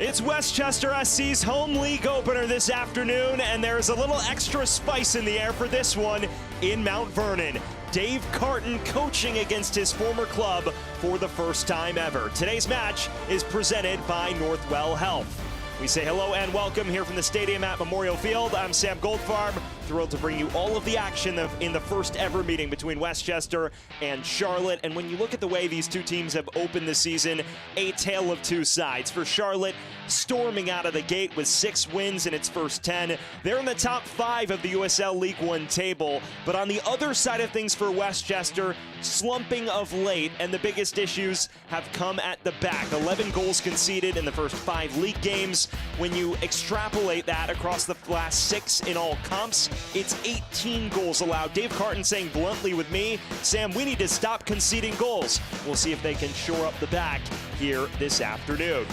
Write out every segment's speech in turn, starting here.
It's Westchester SC's home league opener this afternoon, and there's a little extra spice in the air for this one in Mount Vernon. Dave Carton coaching against his former club for the first time ever. Today's match is presented by Northwell Health. We say hello and welcome here from the stadium at Memorial Field. I'm Sam Goldfarb, thrilled to bring you all of the action in the first ever meeting between Westchester and Charlotte. And when you look at the way these two teams have opened the season, a tale of two sides. For Charlotte, storming out of the gate with 6 wins in its first 10. They're in the top 5 of the USL League One table. But on the other side of things for Westchester, slumping of late, and the biggest issues have come at the back. 11 goals conceded in the first 5 league games. When you extrapolate that across the last 6 in all comps, it's 18 goals allowed. Dave Carton saying bluntly with me, Sam, we need to stop conceding goals. We'll see if they can shore up the back here this afternoon.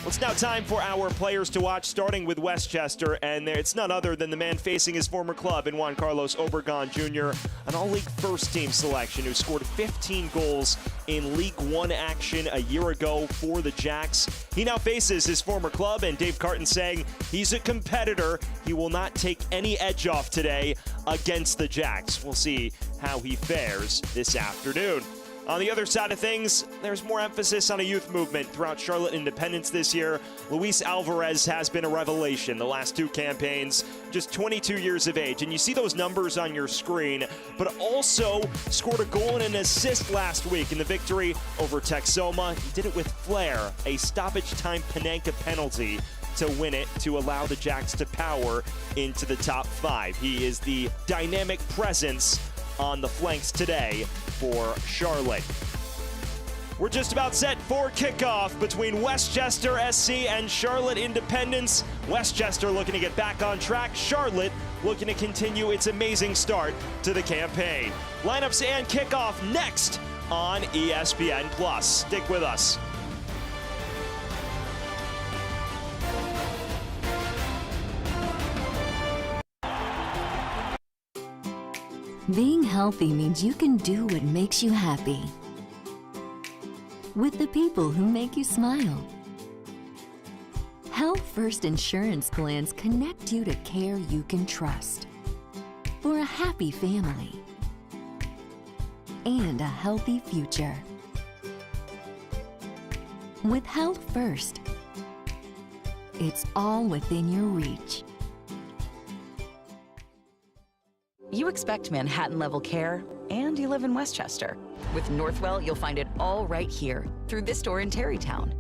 Well, it's now time for our players to watch, starting with Westchester, and it's none other than the man facing his former club in Juan Carlos Obregon Jr., an all-league first-team selection who scored 15 goals in League One action a year ago for the Jacks. He now faces his former club, and Dave Carton saying he's a competitor. He will not take any edge off today against the Jacks. We'll see how he fares this afternoon. On the other side of things, there's more emphasis on a youth movement throughout Charlotte Independence this year. Luis Alvarez has been a revelation the last 2 campaigns, just 22 years of age. And you see those numbers on your screen, but also scored a goal and an assist last week in the victory over Texoma. He did it with flair, a stoppage time Panenka penalty to win it, to allow the Jacks to power into the top 5. He is the dynamic presence on the flanks today for Charlotte. We're just about set for kickoff between Westchester SC and Charlotte Independence. Westchester looking to get back on track. Charlotte looking to continue its amazing start to the campaign. Lineups and kickoff next on ESPN+. Stick with us. Being healthy means you can do what makes you happy with the people who make you smile. Health First Insurance plans connect you to care you can trust for a happy family and a healthy future. With Health First, it's all within your reach. You expect Manhattan-level care, and you live in Westchester. With Northwell, you'll find it all right here through this store in Terrytown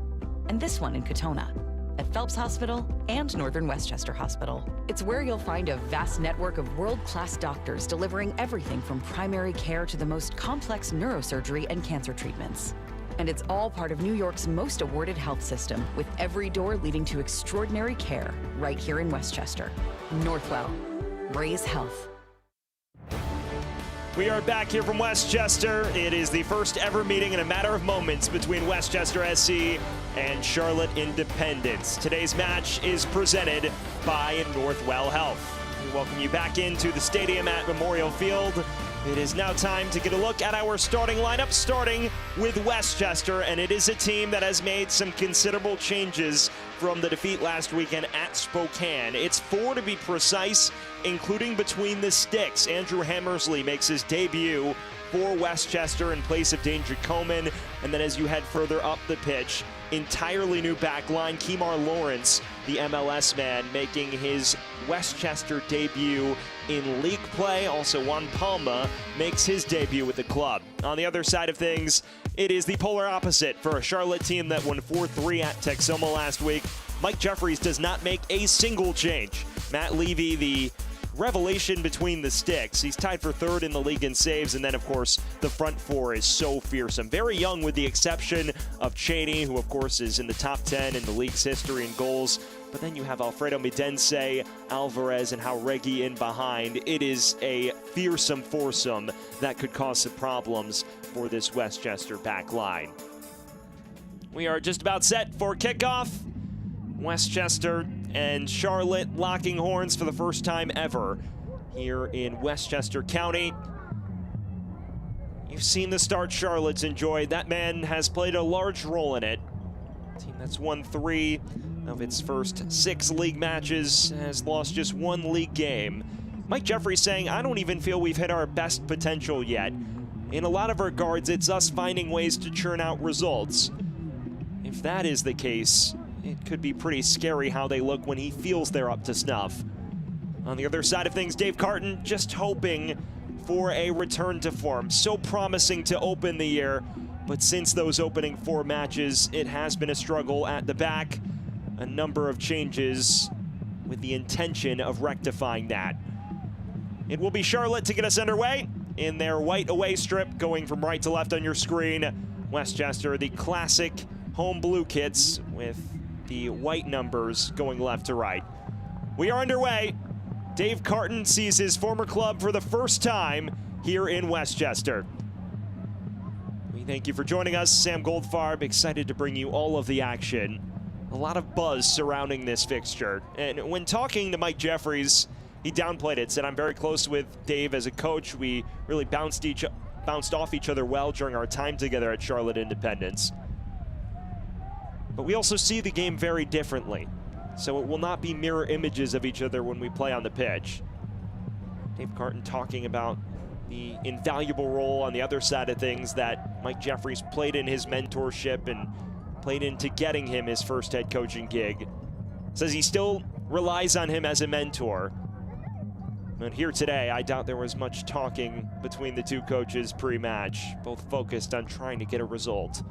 and this one in Katona, at Phelps Hospital and Northern Westchester Hospital. It's where you'll find a vast network of world-class doctors delivering everything from primary care to the most complex neurosurgery and cancer treatments. And it's all part of New York's most awarded health system, with every door leading to extraordinary care right here in Westchester. Northwell. Raise health. We are back here from Westchester. It is the first ever meeting in a matter of moments between Westchester SC and Charlotte Independence. Today's match is presented by Northwell Health. We welcome you back into the stadium at Memorial Field. It is now time to get a look at our starting lineup, starting with Westchester, and it is a team that has made some considerable changes from the defeat last weekend at Spokane. It's 4 to be precise, including between the sticks. Andrew Hammersley makes his debut for Westchester in place of Danger Coleman, and then as you head further up the pitch, entirely new back line. Kemar Lawrence, the MLS man, making his Westchester debut in league play. Also, Juan Palma makes his debut with the club. On the other side of things, it is the polar opposite for a Charlotte team that won 4-3 at Texoma last week. Mike Jeffries does not make a single change. Matt Levy, the revelation between the sticks. He's tied for 3rd in the league in saves, and then of course the front 4 is so fearsome. Very young with the exception of Cheney, who of course is in the top 10 in the league's history in goals. But then you have Alfredo Midense, Alvarez, and Jauregui in behind. It is a fearsome foursome that could cause some problems for this Westchester back line. We are just about set for kickoff. Westchester and Charlotte locking horns for the first time ever here in Westchester County. You've seen the start Charlotte's enjoyed. That man has played a large role in it. A team that's won 3 of its first 6 league matches, has lost just 1 league game. Mike Jeffrey saying, I don't even feel we've hit our best potential yet. In a lot of regards, it's us finding ways to churn out results. If that is the case, it could be pretty scary how they look when he feels they're up to snuff. On the other side of things, Dave Carton just hoping for a return to form. So promising to open the year, but since those opening 4 matches, it has been a struggle at the back. A number of changes with the intention of rectifying that. It will be Charlotte to get us underway in their white away strip, going from right to left on your screen. Westchester, the classic home blue kits with the white numbers going left to right. We are underway. Dave Carton sees his former club for the first time here in Westchester. We thank you for joining us. Sam Goldfarb, excited to bring you all of the action. A lot of buzz surrounding this fixture. And when talking to Mike Jeffries, he downplayed it, said, I'm very close with Dave as a coach. We really bounced off each other well during our time together at Charlotte Independence. But we also see the game very differently. So it will not be mirror images of each other when we play on the pitch. Dave Carton talking about the invaluable role on the other side of things that Mike Jeffries played in his mentorship and played into getting him his first head coaching gig. Says he still relies on him as a mentor. But here today, I doubt there was much talking between the 2 coaches pre-match, both focused on trying to get a result.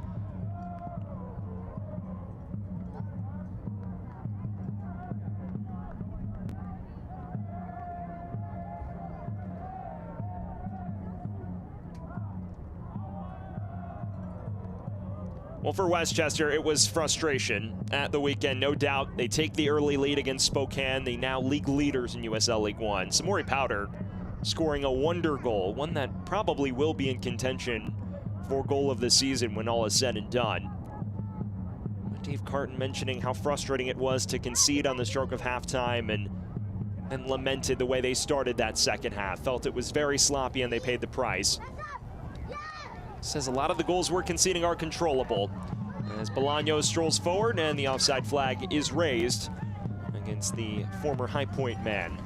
Well, for Westchester, it was frustration at the weekend, no doubt. They take the early lead against Spokane, the now league leaders in USL League One. Samori Powder scoring a wonder goal, one that probably will be in contention for goal of the season when all is said and done. Dave Carton mentioning how frustrating it was to concede on the stroke of halftime and lamented the way they started that second half. Felt it was very sloppy and they paid the price. Says a lot of the goals we're conceding are controllable. As Bolaños strolls forward and the offside flag is raised against the former High Point man.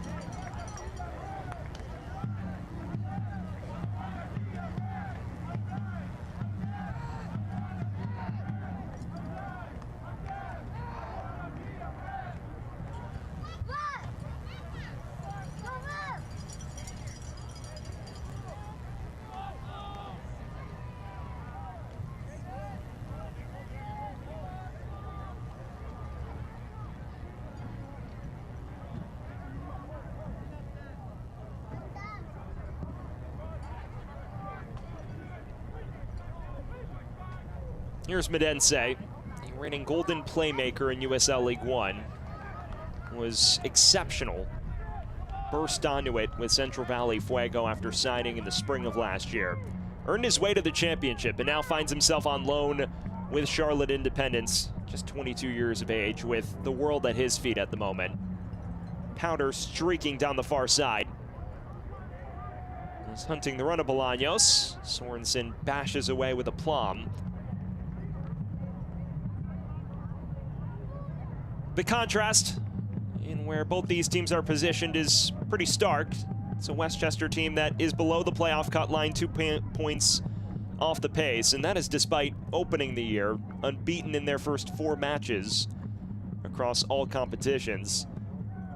Here's Medense, the reigning golden playmaker in USL League One. Was exceptional. Burst onto it with Central Valley Fuego after signing in the spring of last year. Earned his way to the championship and now finds himself on loan with Charlotte Independence, just 22 years of age, with the world at his feet at the moment. Powder streaking down the far side. Was hunting the run of Bolaños. Sorensen bashes away with aplomb. The contrast in where both these teams are positioned is pretty stark. It's a Westchester team that is below the playoff cut line, 2 points off the pace, and that is despite opening the year unbeaten in their first 4 matches across all competitions.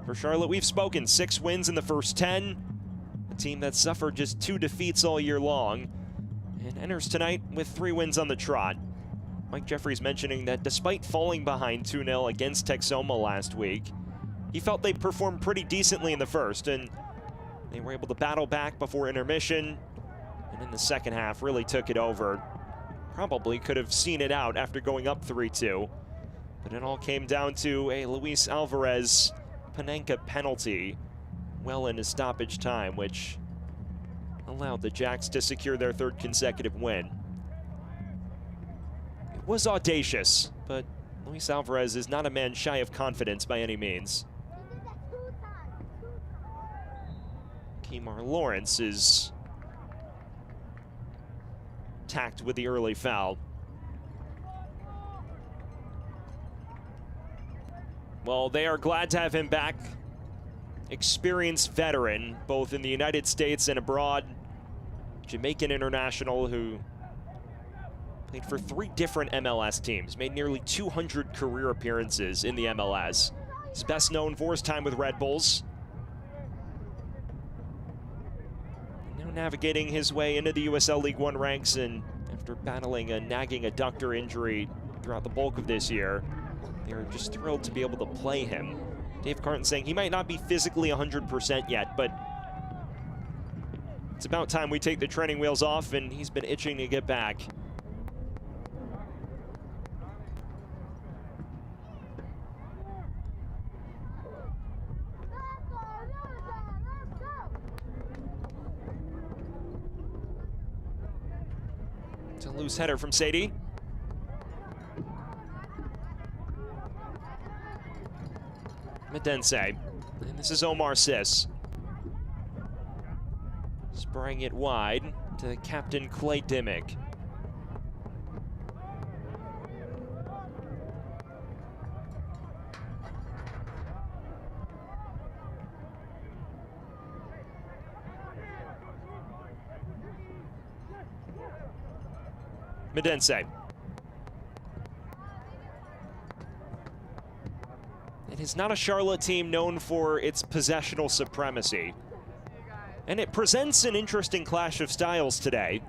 For Charlotte, we've spoken 6 wins in the first 10, a team that suffered just 2 defeats all year long, and enters tonight with 3 wins on the trot. Mike Jeffries mentioning that despite falling behind 2-0 against Texoma last week, he felt they performed pretty decently in the first, and they were able to battle back before intermission, and in the second half really took it over. Probably could have seen it out after going up 3-2, but it all came down to a Luis Alvarez Panenka penalty well into stoppage time, which allowed the Jacks to secure their 3rd consecutive win. It was audacious, but Luis Alvarez is not a man shy of confidence by any means. Kemar Lawrence is tacked with the early foul. Well, they are glad to have him back. Experienced veteran, both in the United States and abroad. Jamaican international who played for 3 different MLS teams, made nearly 200 career appearances in the MLS. He's best known for his time with Red Bulls. Now navigating his way into the USL League One ranks, and after battling a nagging adductor injury throughout the bulk of this year, they're just thrilled to be able to play him. Dave Carton saying he might not be physically 100% yet, but it's about time we take the training wheels off, and he's been itching to get back. It's a loose header from Sadie. Medense, and this is Omar Sis. Spraying it wide to Captain Clay Dimmick. Medense. It is not a Charlotte team known for its possessional supremacy. And it presents an interesting clash of styles today.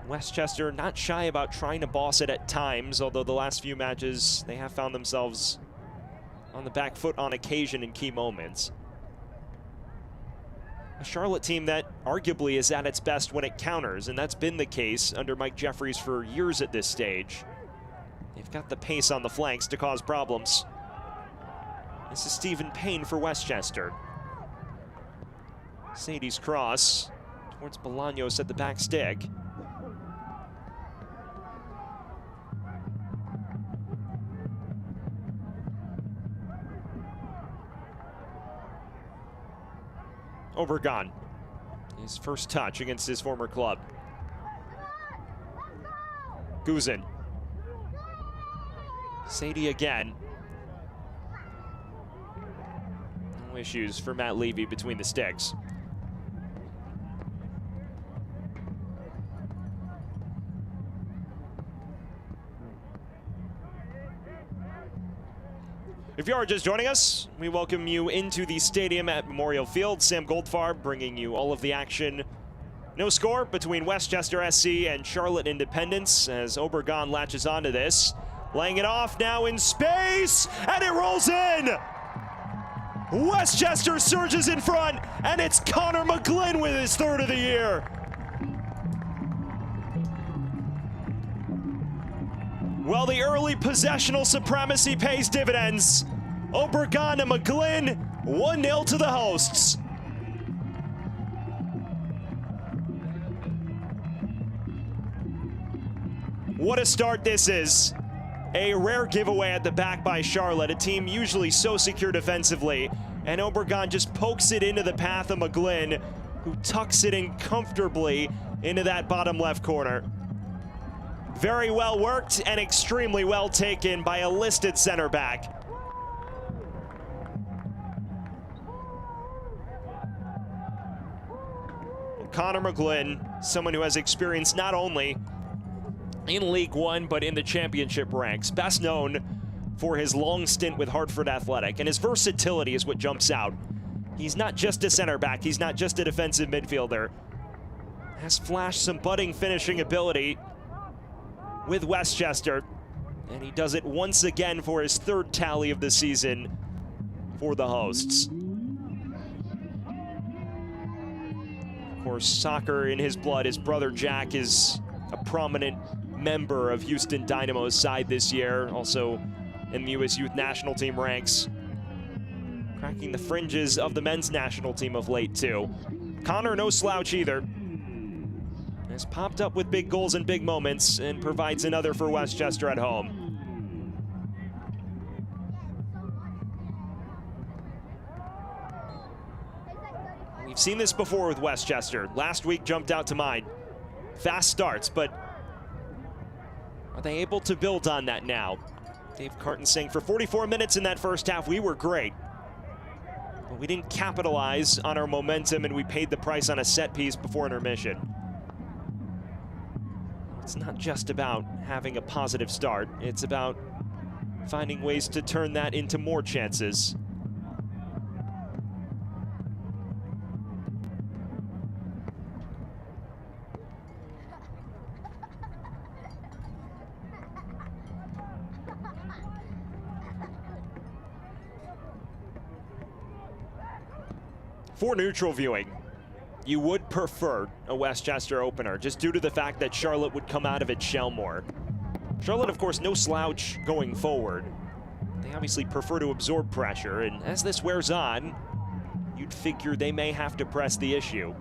Westchester not shy about trying to boss it at times, although the last few matches they have found themselves on the back foot on occasion in key moments. A Charlotte team that arguably is at its best when it counters, and that's been the case under Mike Jeffries for years at this stage. They've got the pace on the flanks to cause problems. This is Stephen Payne for Westchester. Sadie's cross towards Bolaños at the back stick. Obregon, his first touch against his former club. Guzin. Sadie again. No issues for Matt Levy between the sticks. If you are just joining us, we welcome you into the stadium at Memorial Field. Sam Goldfarb bringing you all of the action. No score between Westchester SC and Charlotte Independence as Obregon latches onto this. Laying it off now in space, and it rolls in! Westchester surges in front, and it's Connor McGlynn with his 3rd of the year. Well, the early possessional supremacy pays dividends. Obregon and McGlynn, 1-0 to the hosts. What a start this is. A rare giveaway at the back by Charlotte, a team usually so secure defensively. And Obregon just pokes it into the path of McGlynn, who tucks it in comfortably into that bottom left corner. Very well worked and extremely well taken by a listed center back. Connor McGlynn, someone who has experience not only in League One, but in the championship ranks. Best known for his long stint with Hartford Athletic, and his versatility is what jumps out. He's not just a center back, he's not just a defensive midfielder. Has flashed some budding finishing ability with Westchester, and he does it once again for his 3rd tally of the season for the hosts. Of course, soccer in his blood. His brother Jack is a prominent member of Houston Dynamo's side this year, also in the US Youth national team ranks, cracking the fringes of the men's national team of late too. Connor, no slouch either. Has popped up with big goals and big moments and provides another for Westchester at home. We've seen this before with Westchester. Last week jumped out to mind. Fast starts, but are they able to build on that now? Dave Carton saying for 44 minutes in that first half, we were great. But we didn't capitalize on our momentum, and we paid the price on a set piece before intermission. It's not just about having a positive start. It's about finding ways to turn that into more chances. For neutral viewing, you would prefer a Westchester opener, just due to the fact that Charlotte would come out of its shell more. Charlotte, of course, no slouch going forward. They obviously prefer to absorb pressure, and as this wears on, you'd figure they may have to press the issue.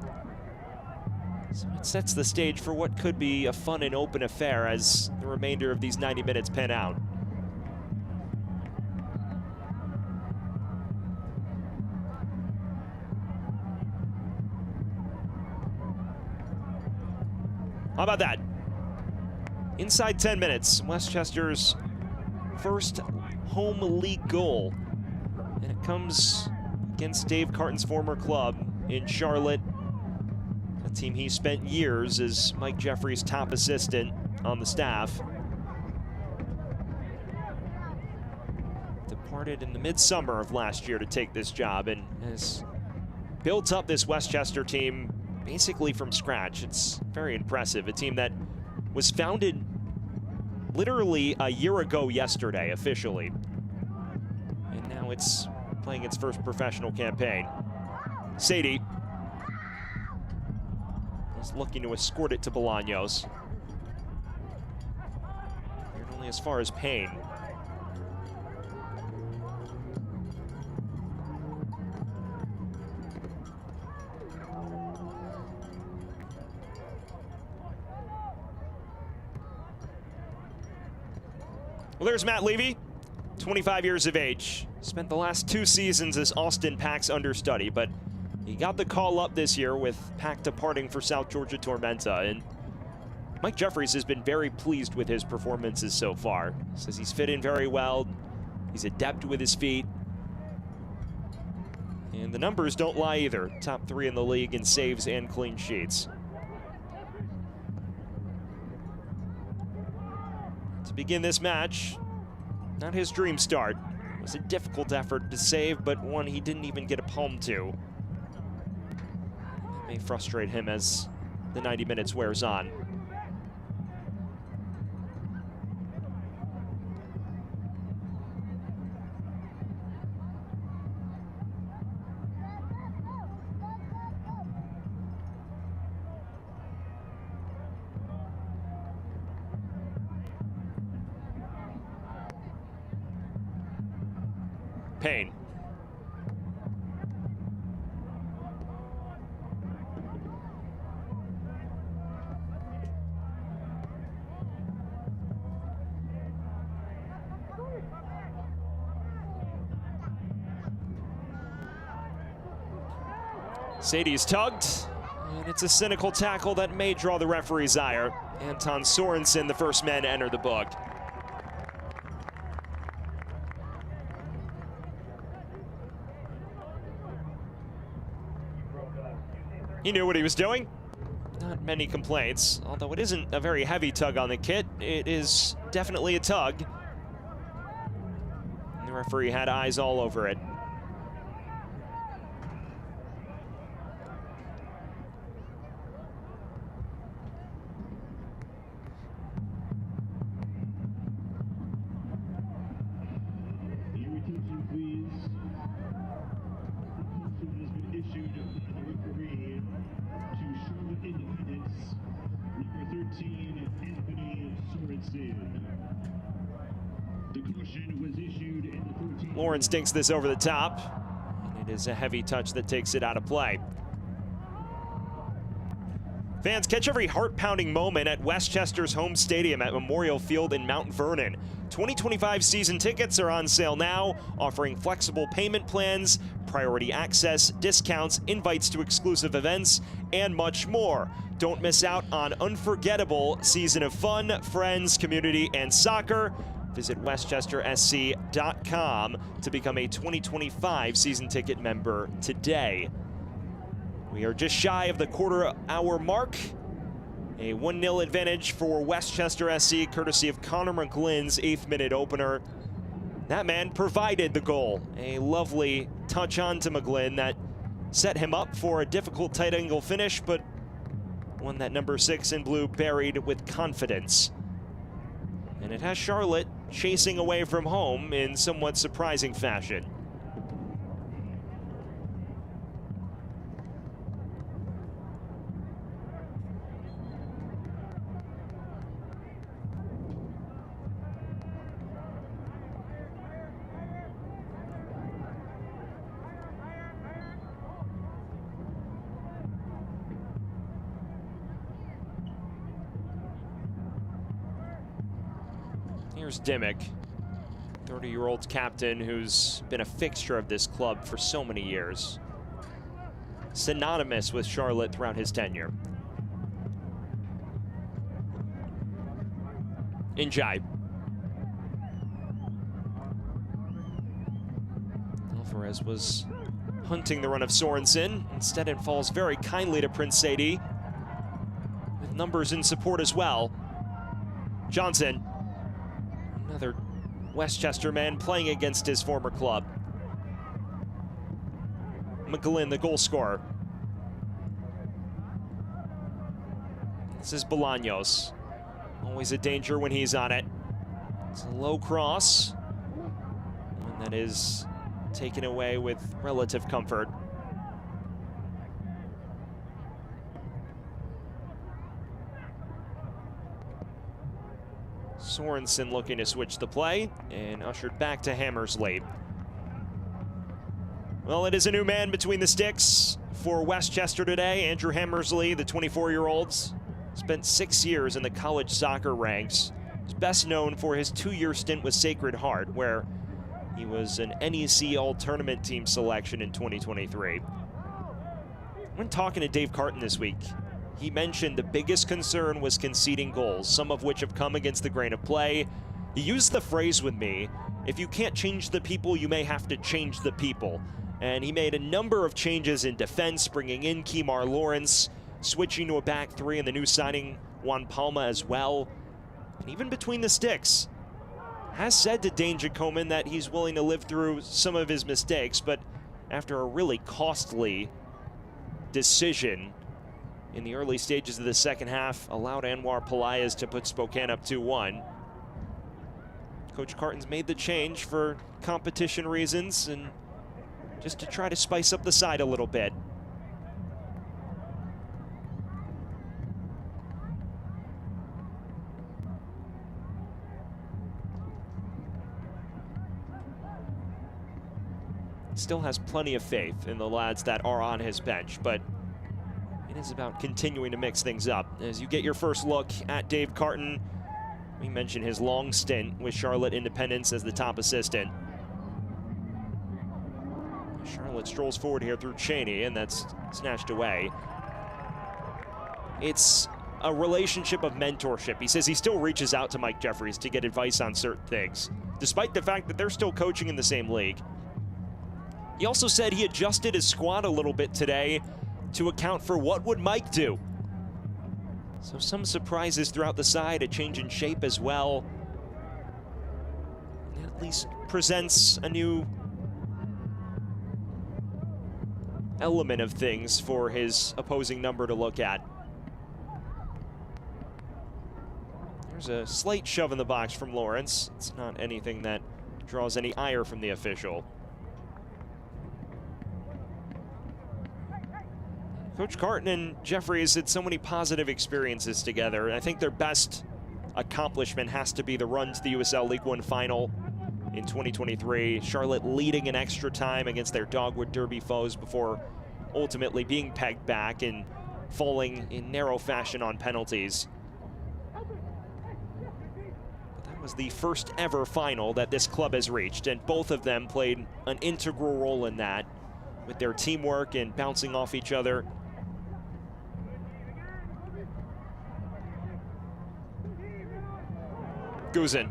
So it sets the stage for what could be a fun and open affair as the remainder of these 90 minutes pan out. How about that? Inside 10 minutes, Westchester's first home league goal. And it comes against Dave Carton's former club in Charlotte, a team he spent years as Mike Jeffrey's top assistant on the staff. Departed in the midsummer of last year to take this job and has built up this Westchester team basically from scratch. It's very impressive. A team that was founded literally a year ago yesterday, officially. And now it's playing its first professional campaign. Sadie is looking to escort it to Bolaños. And only as far as Payne. Well, there's Matt Levy, 25 years of age. Spent the last 2 seasons as Austin Pack's understudy, but he got the call up this year with Pack departing for South Georgia Tormenta. And Mike Jeffries has been very pleased with his performances so far. Says he's fit in very well. He's adept with his feet. And the numbers don't lie either. Top 3 in the league in saves and clean sheets. To begin this match, not his dream start. It was a difficult effort to save, but one he didn't even get a palm to. It may frustrate him as the 90 minutes wears on. Payne. Sadie's tugged, and it's a cynical tackle that may draw the referee's ire. Anton Sorensen, the first man to enter the book. He knew what he was doing. Not many complaints, although it isn't a very heavy tug on the kit. It is definitely a tug. And the referee had eyes all over it. Lawrence dinks this over the top, and it is a heavy touch that takes it out of play. Fans, catch every heart-pounding moment at Westchester's home stadium at Memorial Field in Mount Vernon. 2025 season tickets are on sale now, offering flexible payment plans, priority access, discounts, invites to exclusive events, and much more. Don't miss out on unforgettable season of fun, friends, community, and soccer. Visit westchestersc.com to become a 2025 season ticket member today. We are just shy of the quarter-hour mark. A 1-0 advantage for Westchester SC, courtesy of Connor McGlynn's 8th-minute opener. That man provided the goal. A lovely touch on to McGlynn that set him up for a difficult tight angle finish, but one that number 6 in blue buried with confidence. And it has Charlotte chasing away from home in somewhat surprising fashion. Here's Dimmick, 30-year-old captain who's been a fixture of this club for so many years. Synonymous with Charlotte throughout his tenure. Njai. Alvarez was hunting the run of Sorensen. Instead, it falls very kindly to Prince Sadie, with numbers in support as well. Johnson. Another Westchester man playing against his former club. McGlynn, the goal scorer. This is Bolaños. Always a danger when he's on it. It's a low cross. One that is taken away with relative comfort. Sorensen looking to switch the play and ushered back to Hammersley. Well, it is a new man between the sticks for Westchester today. Andrew Hammersley, the 24-year-old, spent 6 years in the college soccer ranks. He's best known for his 2-year stint with Sacred Heart, where he was an NEC All-Tournament team selection in 2023. When talking to Dave Carton this week, he mentioned the biggest concern was conceding goals, some of which have come against the grain of play. He used the phrase with me, if you can't change the people, you may have to change the people. And he made a number of changes in defense, bringing in Kemar Lawrence, switching to a back three, and the new signing, Juan Palma, as well. And even between the sticks, has said to Dane Jacoman that he's willing to live through some of his mistakes, but after a really costly decision in the early stages of the second half, allowed Anwar Pelaez to put Spokane up 2-1. Coach Carton's made the change for competition reasons and just to try to spice up the side a little bit. Still has plenty of faith in the lads that are on his bench, but it is about continuing to mix things up. As you get your first look at Dave Carton, we mentioned his long stint with Charlotte Independence as the top assistant. Charlotte strolls forward here through Cheney, and that's snatched away. It's a relationship of mentorship. He says he still reaches out to Mike Jeffries to get advice on certain things, despite the fact that they're still coaching in the same league. He also said he adjusted his squad a little bit today to account for what would Mike do. So some surprises throughout the side, a change in shape as well. It at least presents a new element of things for his opposing number to look at. There's a slight shove in the box from Lawrence. It's not anything that draws any ire from the official. Coach Carton and Jeffries had so many positive experiences together. I think their best accomplishment has to be the run to the USL League One final in 2023. Charlotte leading in extra time against their Dogwood Derby foes before ultimately being pegged back and falling in narrow fashion on penalties. That was the first ever final that this club has reached, and both of them played an integral role in that with their teamwork and bouncing off each other. Guzin.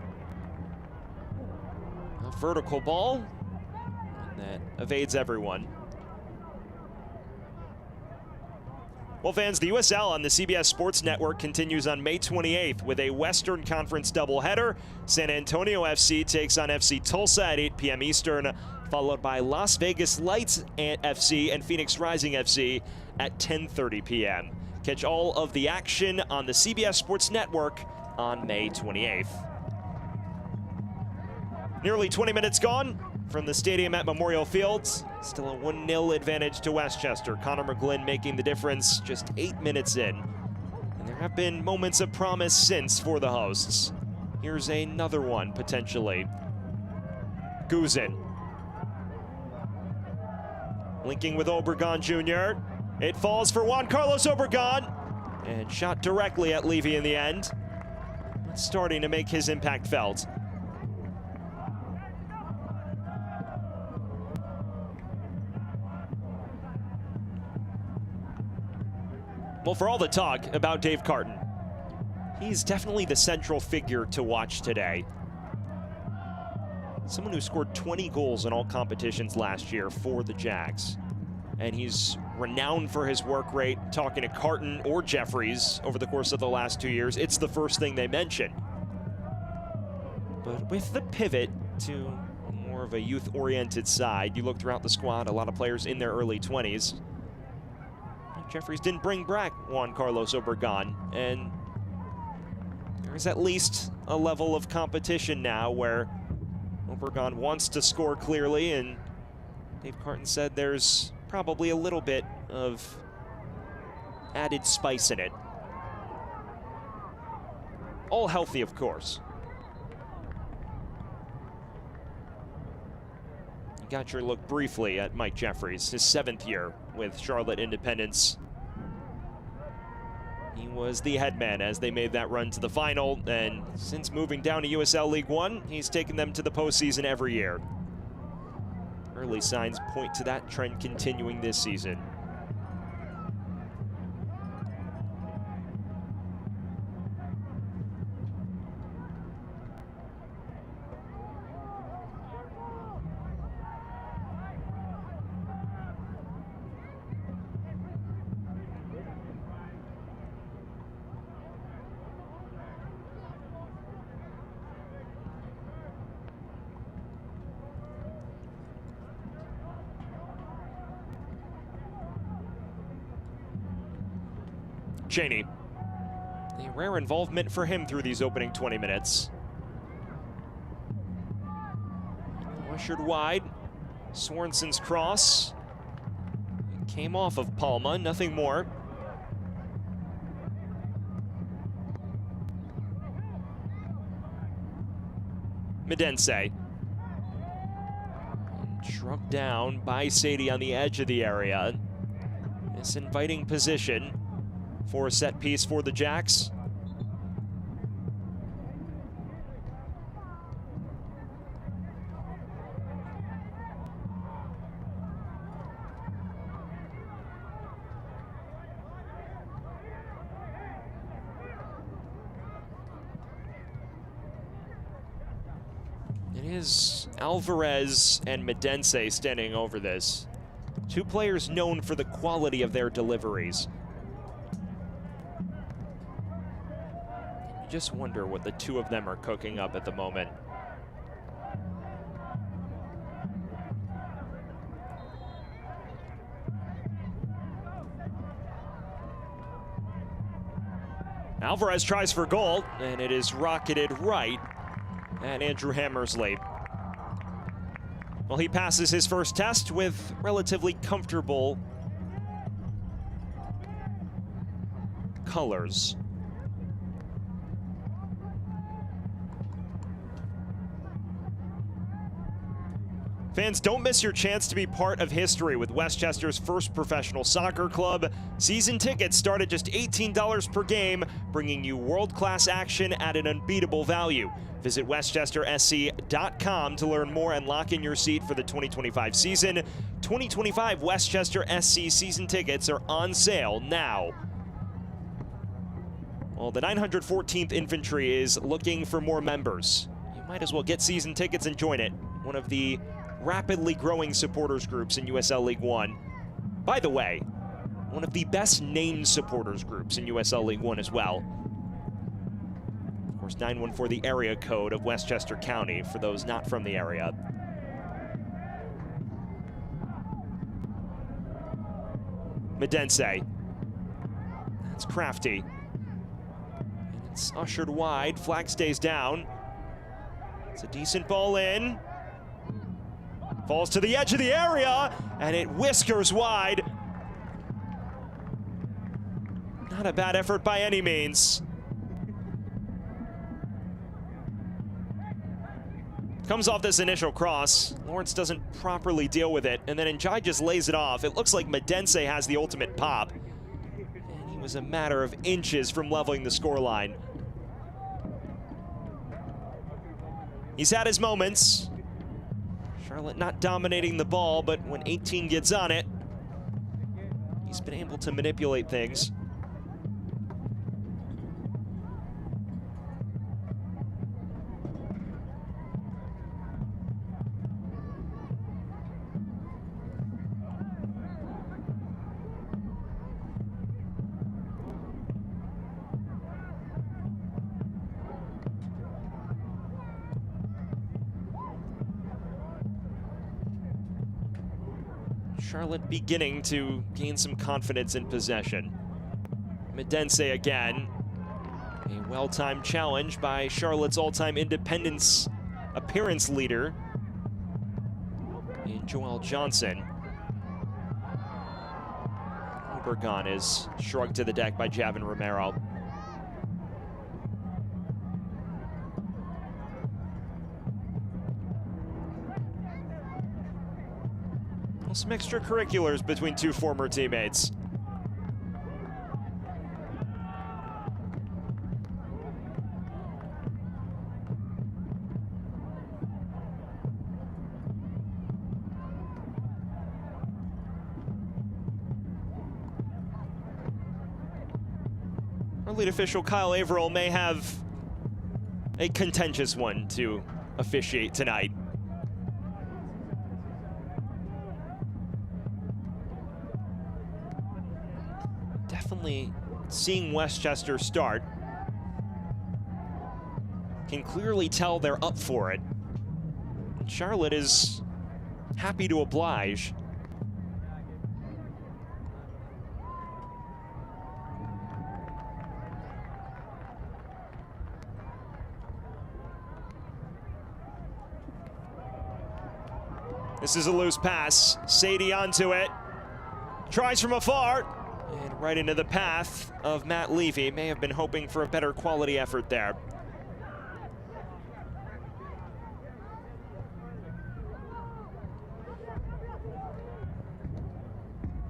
vertical ball, and that evades everyone. Well, fans, the USL on the CBS Sports Network continues on May 28th with a Western Conference doubleheader. San Antonio FC takes on FC Tulsa at 8 p.m. Eastern, followed by Las Vegas Lights FC and Phoenix Rising FC at 10:30 p.m. Catch all of the action on the CBS Sports Network on May 28th. Nearly 20 minutes gone from the stadium at Memorial Fields. Still a 1-0 advantage to Westchester. Connor McGlynn making the difference just 8 minutes in. And there have been moments of promise since for the hosts. Here's another one, potentially. Guzin. Linking with Obregon Jr. It falls for Juan Carlos Obregon. And shot directly at Levy in the end. Starting to make his impact felt. Well, for all the talk about Dave Carton, he's definitely the central figure to watch today. Someone who scored 20 goals in all competitions last year for the Jags. And he's renowned for his work rate. Talking to Carton or Jeffries over the course of the last 2 years, it's the first thing they mention. But with the pivot to more of a youth-oriented side, you look throughout the squad, a lot of players in their early 20s. Jeffries didn't bring back Juan Carlos Obregon, and there's at least a level of competition now where Obregon wants to score clearly, and Dave Carton said there's probably a little bit of added spice in it. All healthy, of course. You got your look briefly at Mike Jeffries, his 7th year with Charlotte Independence. He was the head man as they made that run to the final, and since moving down to USL League One, he's taken them to the postseason every year. Early signs point to that trend continuing this season. Cheney. A rare involvement for him through these opening 20 minutes. Ushered wide. Swarenson's cross. It came off of Palma, nothing more. Medense. Shrugged down by Sadie on the edge of the area. This inviting position for a set piece for the Jacks. It is Alvarez and Medense standing over this. Two players known for the quality of their deliveries. Just wonder what the two of them are cooking up at the moment. Alvarez tries for goal, and it is rocketed right at Andrew Hammersley. Well, he passes his first test with relatively comfortable colors. Fans, don't miss your chance to be part of history with Westchester's first professional soccer club. Season tickets start at just $18 per game, bringing you world-class action at an unbeatable value. Visit westchestersc.com to learn more and lock in your seat for the 2025 season. 2025 Westchester SC season tickets are on sale now. Well, the 914th Infantry is looking for more members. You might as well get season tickets and join it. one of the rapidly growing supporters groups in USL League One. By the way, one of the best named supporters groups in USL League One as well. Of course, 914, the area code of Westchester County, for those not from the area. Medense. That's crafty. And it's ushered wide. Flag stays down. It's a decent ball in. Falls to the edge of the area, and it whiskers wide. Not a bad effort by any means. Comes off this initial cross. Lawrence doesn't properly deal with it, and then Njai just lays it off. It looks like Medense has the ultimate pop. And he was a matter of inches from leveling the scoreline. He's had his moments. Charlotte not dominating the ball, but when 18 gets on it, he's been able to manipulate things. Charlotte beginning to gain some confidence in possession. Medense again. A well-timed challenge by Charlotte's all-time independence appearance leader in Joel Johnson. Obregon is shrugged to the deck by Javin Romero. Some extracurriculars between two former teammates. Our lead official, Kyle Averill, may have a contentious one to officiate tonight. Definitely seeing Westchester start, can clearly tell they're up for it. And Charlotte is happy to oblige. This is a loose pass. Sadie onto it. Tries from afar. And right into the path of Matt Levy. May have been hoping for a better quality effort there.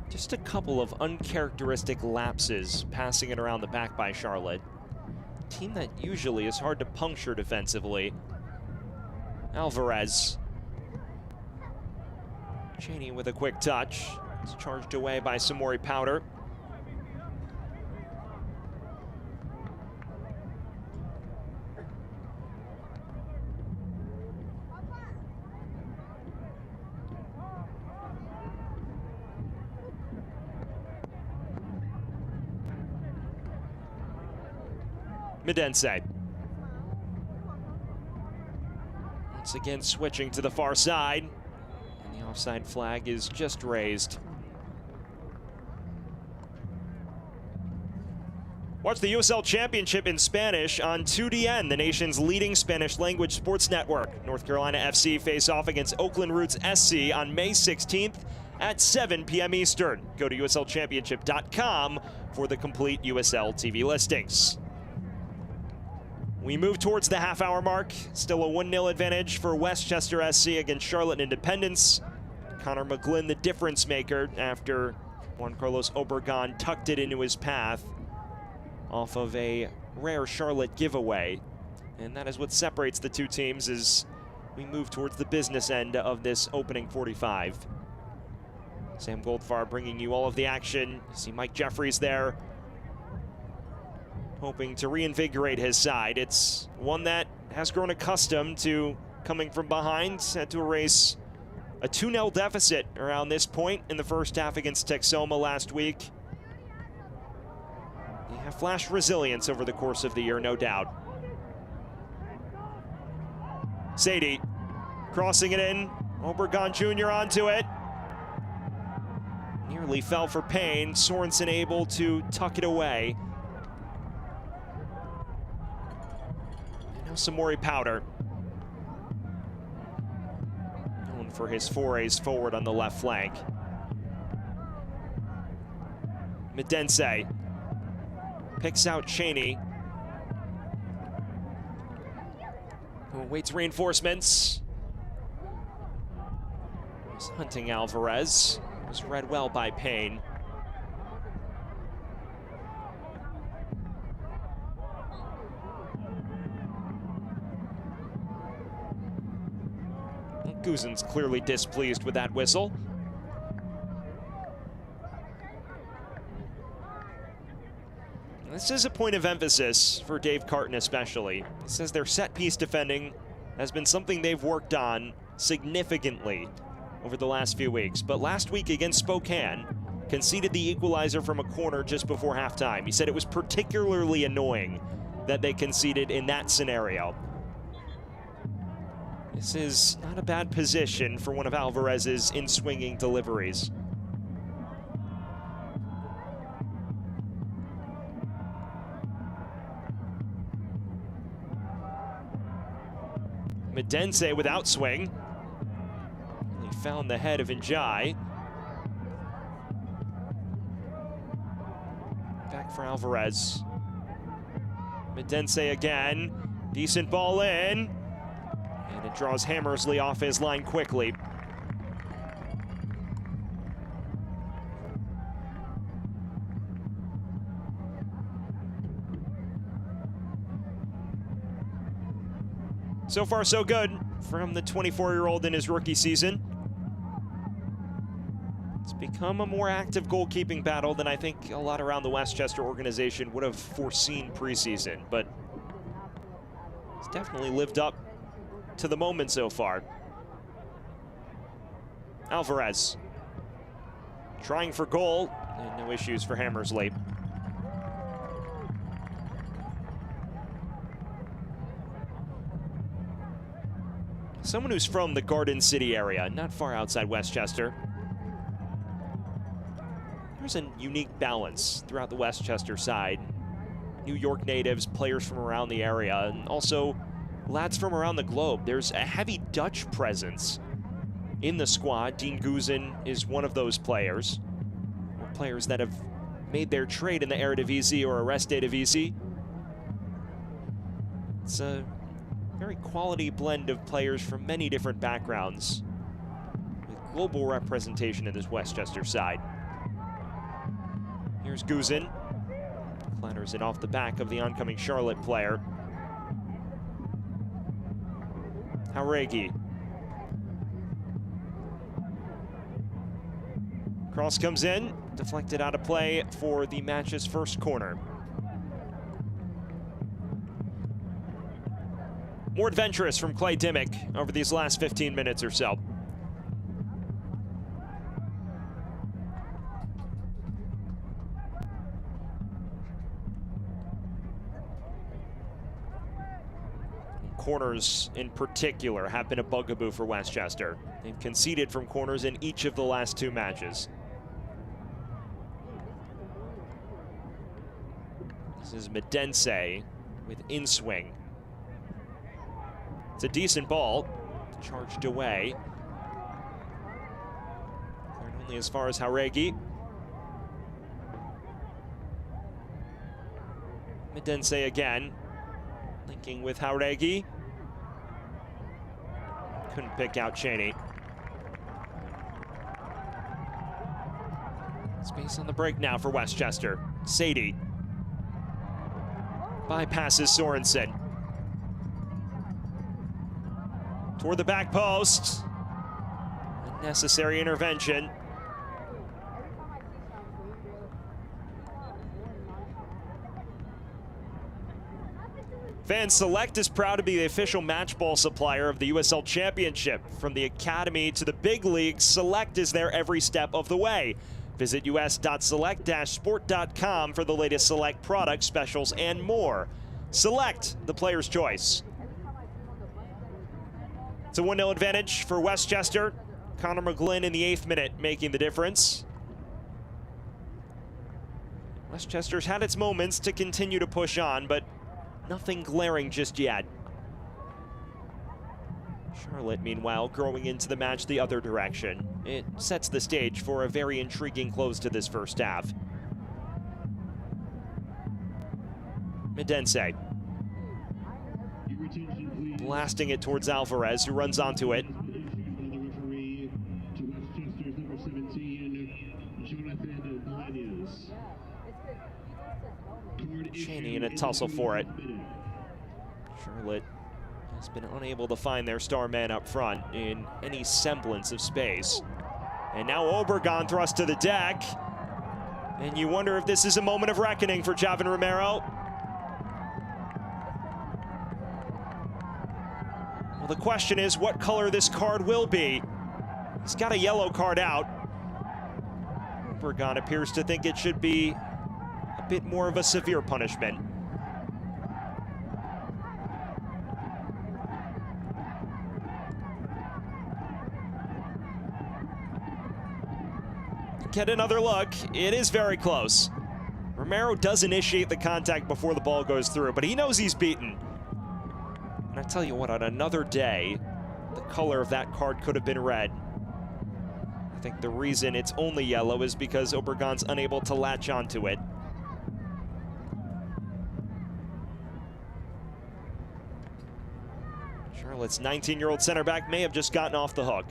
Just a couple of uncharacteristic lapses passing it around the back by Charlotte. A team that usually is hard to puncture defensively. Alvarez. Cheney with a quick touch. It's charged away by Samori Powder. Medense. Once again switching to the far side. And the offside flag is just raised. Watch the USL Championship in Spanish on 2DN, the nation's leading Spanish language sports network. North Carolina FC face off against Oakland Roots SC on May 16th at 7 p.m. Eastern. Go to uslchampionship.com for the complete USL TV listings. We move towards the half-hour mark. Still a 1-0 advantage for Westchester SC against Charlotte Independence. Connor McGlynn, the difference maker, after Juan Carlos Obregon tucked it into his path off of a rare Charlotte giveaway. And that is what separates the two teams as we move towards the business end of this opening 45. Sam Goldfarb bringing you all of the action. You see Mike Jeffries there, hoping to reinvigorate his side. It's one that has grown accustomed to coming from behind, had to erase a 2-0 deficit around this point in the first half against Texoma last week. They have flashed resilience over the course of the year, no doubt. Sadie crossing it in. Obregon Jr. onto it. Nearly fell for Payne. Sorensen able to tuck it away. And now Samori Powder, known for his forays forward on the left flank. Medense picks out Cheney, who awaits reinforcements. He's hunting Alvarez. It was read well by Payne. Guzen's clearly displeased with that whistle. This is a point of emphasis for Dave Carton especially. He says their set-piece defending has been something they've worked on significantly over the last few weeks. But last week against Spokane, conceded the equalizer from a corner just before halftime. He said it was particularly annoying that they conceded in that scenario. This is not a bad position for one of Alvarez's in-swinging deliveries. Medense without swing. He found the head of Njai. Back for Alvarez. Medense again. Decent ball in. And it draws Hammersley off his line quickly. So far, so good from the 24-year-old in his rookie season. It's become a more active goalkeeping battle than I think a lot around the Westchester organization would have foreseen preseason, but it's definitely lived up to the moment so far. Alvarez trying for goal, and no issues for Hammersley. Someone who's from the Garden City area, not far outside Westchester. There's a unique balance throughout the Westchester side. New York natives, players from around the area, and also lads from around the globe. There's a heavy Dutch presence in the squad. Dean Guzen is one of those players. Or players that have made their trade in the Eredivisie or Eredivisie. It's a very quality blend of players from many different backgrounds with global representation in this Westchester side. Here's Guzen. Clatters it off the back of the oncoming Charlotte player. Hauregi. Cross comes in, deflected out of play for the match's first corner. More adventurous from Clay Dimmick over these last 15 minutes or so. Corners in particular have been a bugaboo for Westchester. They've conceded from corners in each of the last 2 matches. This is Medense with in-swing. It's a decent ball, charged away. Cleared only as far as Hauregi. Medense again, linking with Hauregi. Couldn't pick out Cheney. Space on the break now for Westchester. Sadie bypasses Sorensen. Toward the back post. Unnecessary intervention. Fan Select is proud to be the official match ball supplier of the USL Championship. From the Academy to the big leagues, Select is there every step of the way. Visit us.select-sport.com for the latest Select products, specials, and more. Select, the player's choice. It's a 1-0 advantage for Westchester. Connor McGlynn in the 8th minute making the difference. Westchester's had its moments to continue to push on, but nothing glaring just yet. Charlotte, meanwhile, growing into the match the other direction. It sets the stage for a very intriguing close to this first half. Medense. Blasting it towards Alvarez, who runs onto it. Cheney in a tussle for it. Charlotte has been unable to find their star man up front in any semblance of space. And now Obregon thrust to the deck. And you wonder if this is a moment of reckoning for Javan Romero. Well, the question is what color this card will be. He's got a yellow card out. Obregon appears to think it should be a bit more of a severe punishment. Get another look. It is very close. Romero does initiate the contact before the ball goes through, but he knows he's beaten. And I tell you what, on another day, the color of that card could have been red. I think the reason it's only yellow is because Obregon's unable to latch onto it. Charlotte's 19-year-old center back may have just gotten off the hook.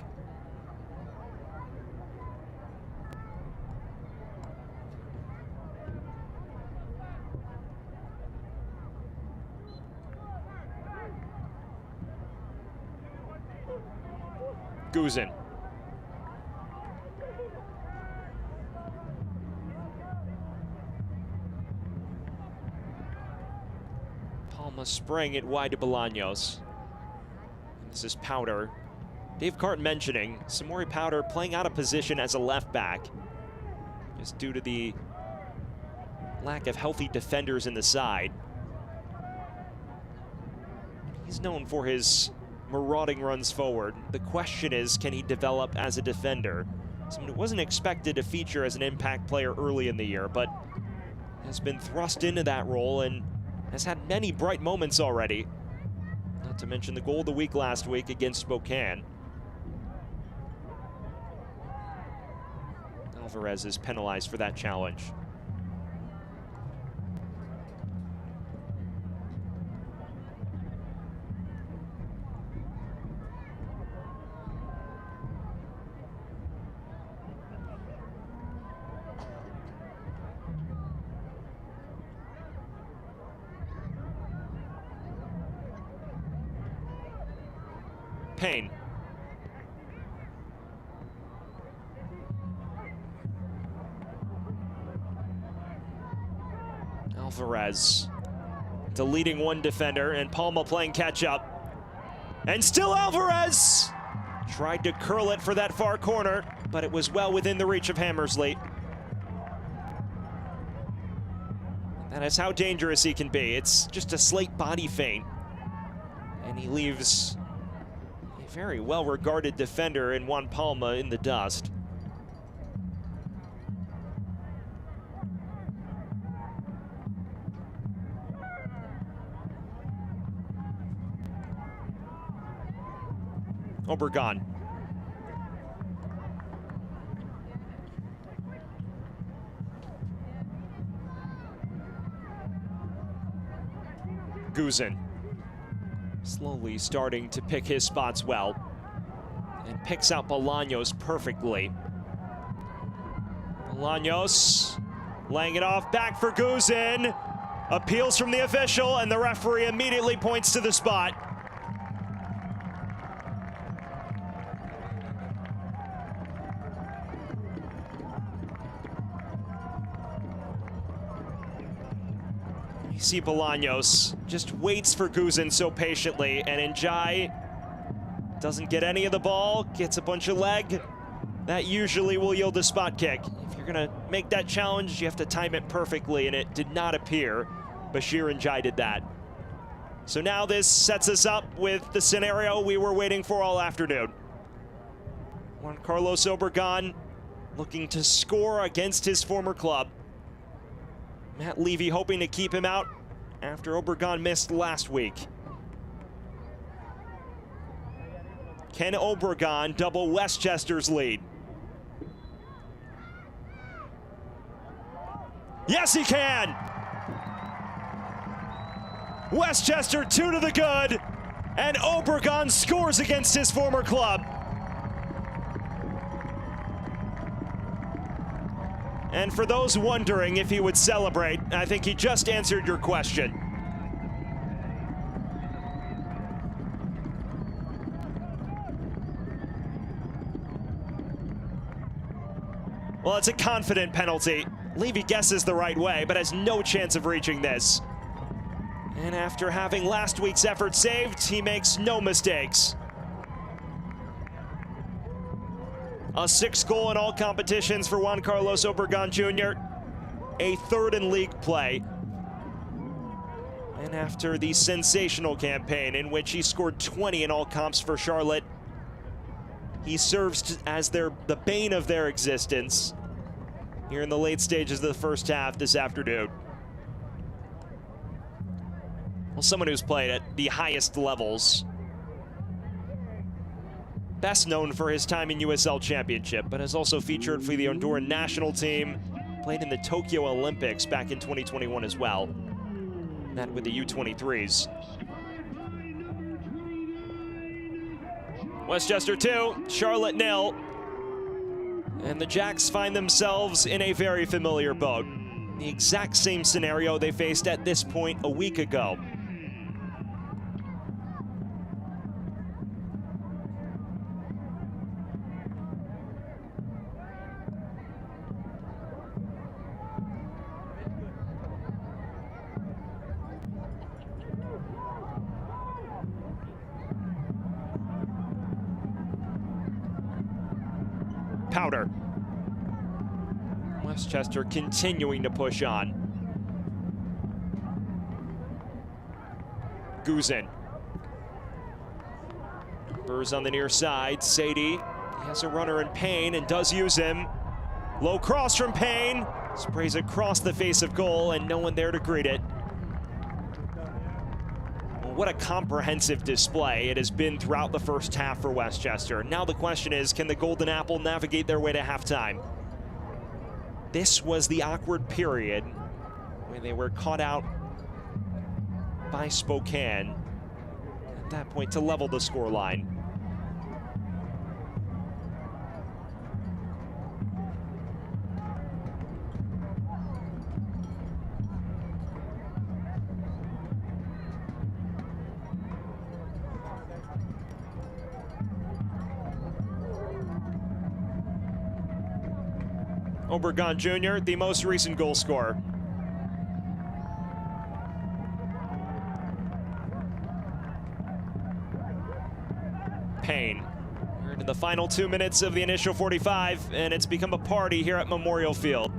Guzin. Palma spraying it wide to Bolaños. This is Powder. Dave Carton mentioning Samori Powder playing out of position as a left back, just due to the lack of healthy defenders in the side. He's known for his marauding runs forward. The question is, can he develop as a defender? Someone who wasn't expected to feature as an impact player early in the year, but has been thrust into that role and has had many bright moments already. Not to mention the goal of the week last week against Spokane. Alvarez is penalized for that challenge. Payne. Alvarez deleting one defender, and Palma playing catch up. And still Alvarez tried to curl it for that far corner, but it was well within the reach of Hammersley. That is how dangerous he can be. It's just a slight body feint, and he leaves a very well-regarded defender in Juan Palma in the dust. Obregon. Guzin. Slowly starting to pick his spots well, and picks out Bolaños perfectly. Bolaños laying it off, back for Guzin. Appeals from the official, and the referee immediately points to the spot. see Bolaños just waits for Guzin so patiently, and Njai doesn't get any of the ball, gets a bunch of leg. That usually will yield a spot kick. If you're gonna make that challenge, you have to time it perfectly, and it did not appear Bashir Njai did that. So now this sets us up with the scenario we were waiting for all afternoon. Juan Carlos Obregon looking to score against his former club. Matt Levy hoping to keep him out after Obregon missed last week. Can Obregon double Westchester's lead? Yes, he can! Westchester 2 to the good, and Obregon scores against his former club. And for those wondering if he would celebrate, I think he just answered your question. Well, it's a confident penalty. Levy guesses the right way, but has no chance of reaching this. And after having last week's effort saved, he makes no mistakes. A 6th goal in all competitions for Juan Carlos Obregon Jr., a 3rd in league play. And after the sensational campaign in which he scored 20 in all comps for Charlotte, he serves as the bane of their existence here in the late stages of the first half this afternoon. Well, someone who's played at the highest levels. Best known for his time in USL Championship, but has also featured for the Honduran national team, played in the Tokyo Olympics back in 2021 as well. That with the U23s. Westchester 2, Charlotte 0. And the Jacks find themselves in a very familiar boat. The exact same scenario they faced at this point a week ago. Powder. Westchester continuing to push on. Guzin. Burrs on the near side. Sadie. He has a runner in Payne and does use him. Low cross from Payne. Sprays across the face of goal and no one there to greet it. What a comprehensive display it has been throughout the first half for Westchester. Now the question is, can the Golden Apple navigate their way to halftime? This was the awkward period where they were caught out by Spokane at that point to level the scoreline. Obregon Jr., the most recent goal scorer. Payne. We're into the final 2 minutes of the initial 45, and it's become a party here at Memorial Field.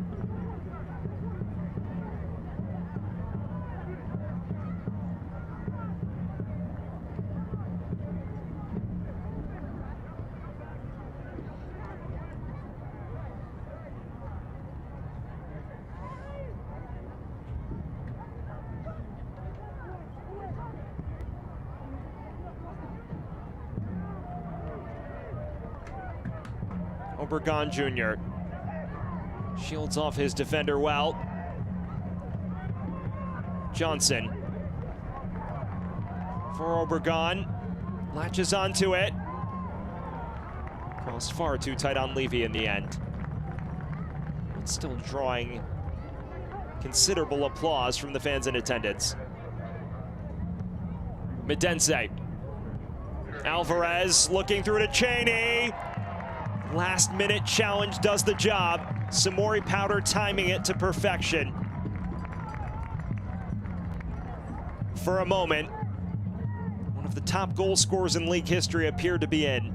Obregon Jr. shields off his defender well. Johnson for Obregon. Latches onto it. Crossed far too tight on Levy in the end. But still drawing considerable applause from the fans in attendance. Medense. Alvarez looking through to Cheney. Last minute challenge does the job. Samori Powder timing it to perfection. for a moment. One of the top goal scorers in league history appeared to be in.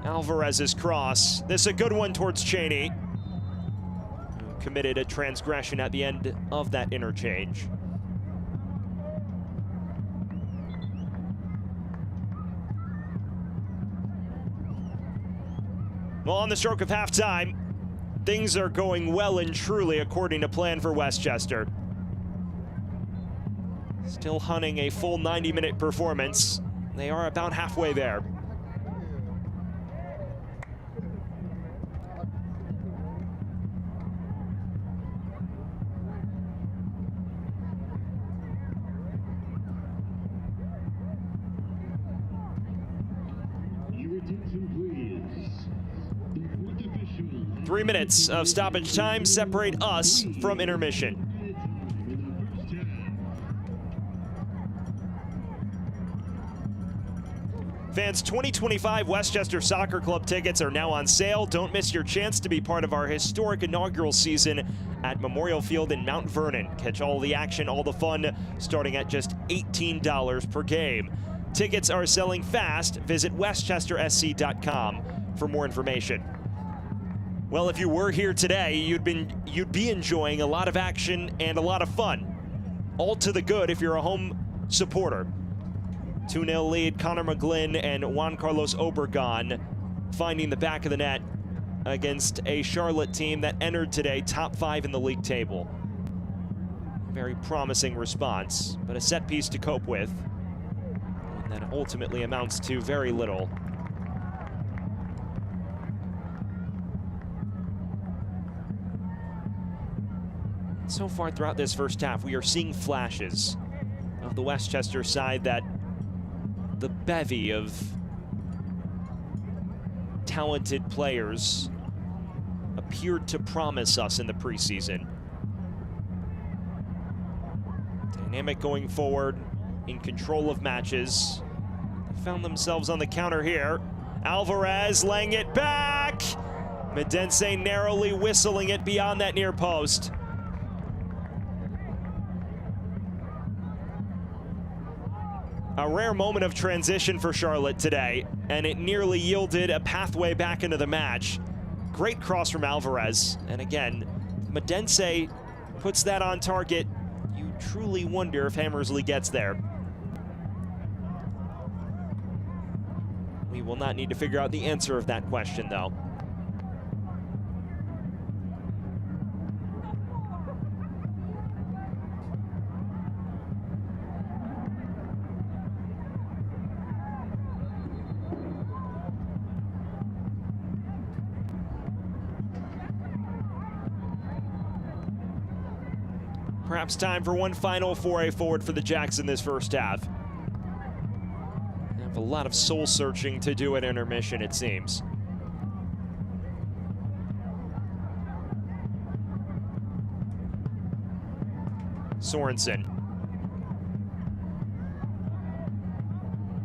Alvarez's cross. This is a good one towards Cheney, who committed a transgression at the end of that interchange. Well, on the stroke of halftime, things are going well and truly according to plan for Westchester. Still hunting a full 90-minute performance. They are about halfway there. Your attention, please. 3 minutes of stoppage time separate us from intermission. Fans, 2025 Westchester Soccer Club tickets are now on sale. Don't miss your chance to be part of our historic inaugural season at Memorial Field in Mount Vernon. Catch all the action, all the fun, starting at just $18 per game. Tickets are selling fast. Visit westchestersc.com for more information. Well, if you were here today, you'd be enjoying a lot of action and a lot of fun. All to the good if you're a home supporter. 2-0 lead, Connor McGlynn and Juan Carlos Obregon finding the back of the net against a Charlotte team that entered today top 5 in the league table. Very promising response, but a set piece to cope with. And that ultimately amounts to very little. So far throughout this first half, we are seeing flashes of the Westchester side that the bevy of talented players appeared to promise us in the preseason. Dynamic going forward, in control of matches. They found themselves on the counter here. Alvarez laying it back. Medense narrowly whistling it beyond that near post. A rare moment of transition for Charlotte today, and it nearly yielded a pathway back into the match. Great cross from Alvarez, and again, Medense puts that on target. You truly wonder if Hammersley gets there. We will not need to figure out the answer of that question, though. Perhaps time for one final foray forward for the Jacks in this first half. They have a lot of soul searching to do at intermission, it seems. Sorensen.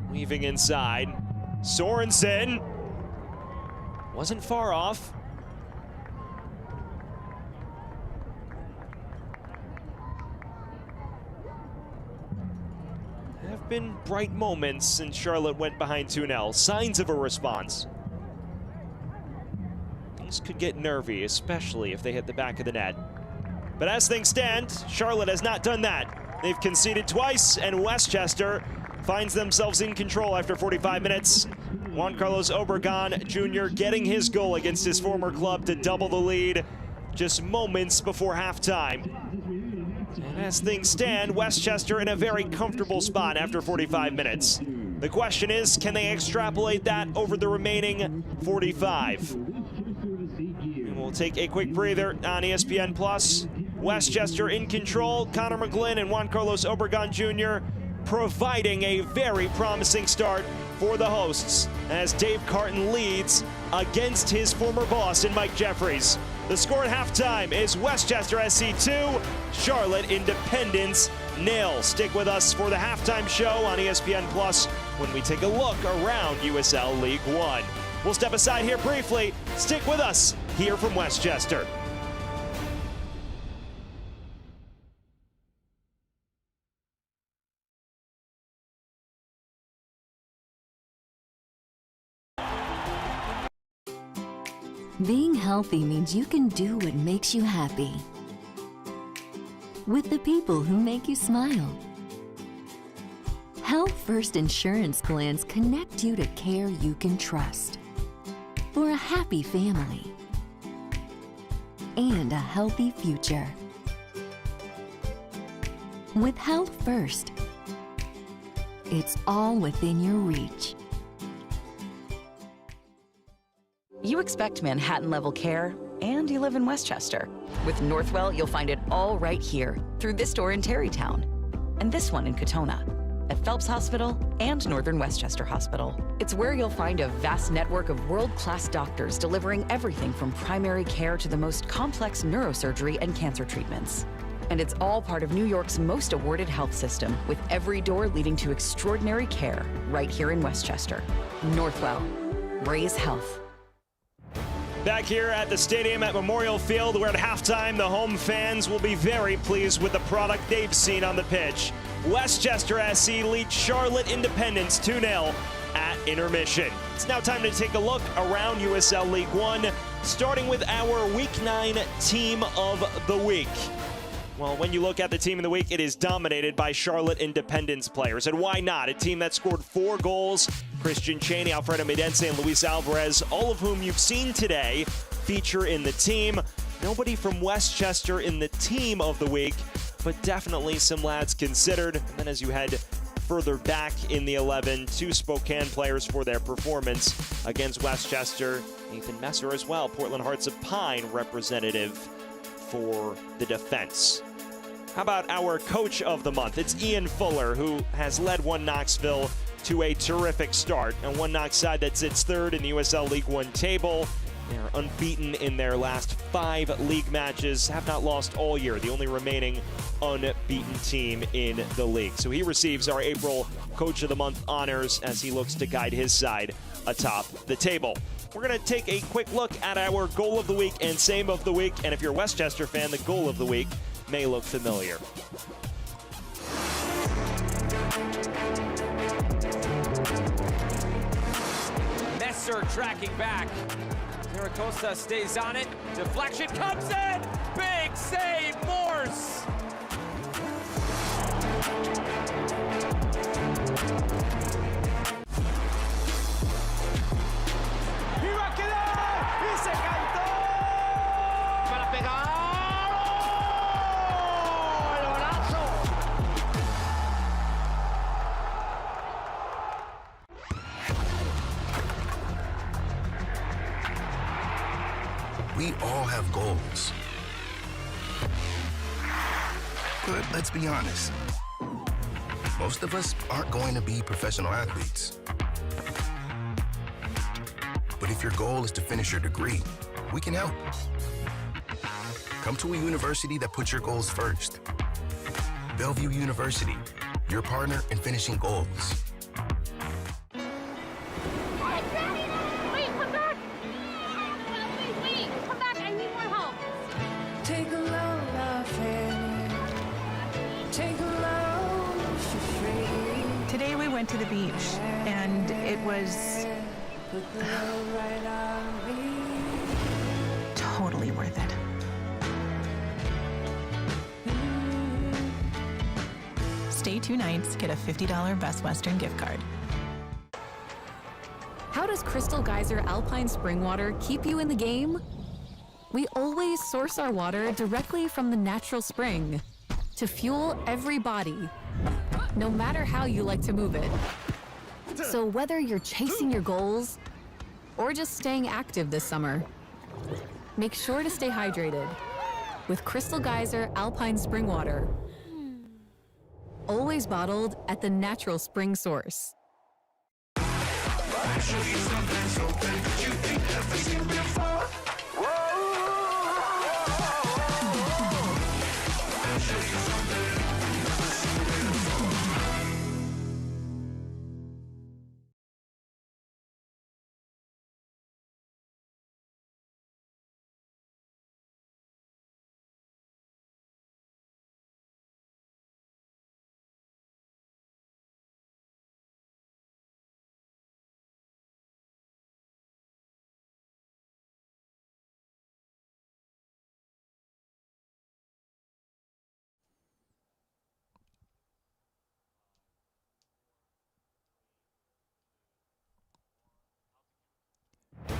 Weaving inside. Sorensen. Wasn't far off. Have been bright moments since Charlotte went behind 2-0. Signs of a response. Things could get nervy, especially if they hit the back of the net. But as things stand, Charlotte has not done that. They've conceded twice, and Westchester finds themselves in control after 45 minutes. Juan Carlos Obregon Jr. getting his goal against his former club to double the lead just moments before halftime. And as things stand, Westchester in a very comfortable spot after 45 minutes. The question is, can they extrapolate that over the remaining 45? And we'll take a quick breather on ESPN+. Westchester in control, Connor McGlynn and Juan Carlos Obregon Jr. providing a very promising start for the hosts as Dave Carton leads against his former boss in Mike Jeffries. The score at halftime is Westchester SC 2, Charlotte Independence 0. Stick with us for the halftime show on ESPN+ when we take a look around USL League One. We'll step aside here briefly. Stick with us here from Westchester. Being healthy means you can do what makes you happy. With the people who make you smile. Health First insurance plans connect you to care you can trust. For a happy family and a healthy future. With Health First, it's all within your reach. You expect Manhattan-level care, and you live in Westchester. With Northwell, you'll find it all right here through this store in Tarrytown and this one in Katona, at Phelps Hospital and Northern Westchester Hospital. It's where you'll find a vast network of world-class doctors delivering everything from primary care to the most complex neurosurgery and cancer treatments. And it's all part of New York's most awarded health system, with every door leading to extraordinary care right here in Westchester. Northwell. Raise health. Back here at the stadium at Memorial Field, where at halftime the home fans will be very pleased with the product they've seen on the pitch. Westchester SC leads Charlotte Independence 2-0 at intermission. It's now time to take a look around USL League One, starting with our Week 9 Team of the Week. Well, when you look at the Team of the Week, it is dominated by Charlotte Independence players. And why not? A team that scored 4 goals. Christian Cheney, Alfredo Medense, and Luis Alvarez, all of whom you've seen today, feature in the team. Nobody from Westchester in the Team of the Week, but definitely some lads considered. And then as you head further back in the 11, 2 Spokane players for their performance against Westchester. Nathan Messer as well, Portland Hearts of Pine representative for the defense. How about our Coach of the Month? It's Ian Fuller, who has led One Knoxville to a terrific start. And One Knox side that sits third in the USL League One table. They're unbeaten in their last 5 league matches, have not lost all year, the only remaining unbeaten team in the league. So he receives our April Coach of the Month honors as he looks to guide his side atop the table. We're going to take a quick look at our Goal of the Week and Same of the Week. And if you're a Westchester fan, the Goal of the Week may look familiar. Messer tracking back. Zaragoza stays on it. Deflection comes in. Big save, Morse. ¡Iba a quedar! ¡Y se cantó! ¡Para pegar! ¡Oh! ¡El golazo! We all have goals. But let's be honest. Most of us aren't going to be professional athletes. But if your goal is to finish your degree, we can help. Come to a university that puts your goals first. Bellevue University, your partner in finishing goals. Wait, come back! Wait, come back, I need more help. Take a load off it. Take a load for free. Today we went to the beach, and it was Put the load right on me. totally worth it. Stay 2 nights, get a $50 Best Western gift card. How does Crystal Geyser Alpine Spring Water keep you in the game? We always source our water directly from the natural spring to fuel every body, no matter how you like to move it. So whether you're chasing your goals or just staying active this summer, make sure to stay hydrated with Crystal Geyser Alpine Spring Water. Always bottled at the natural spring source.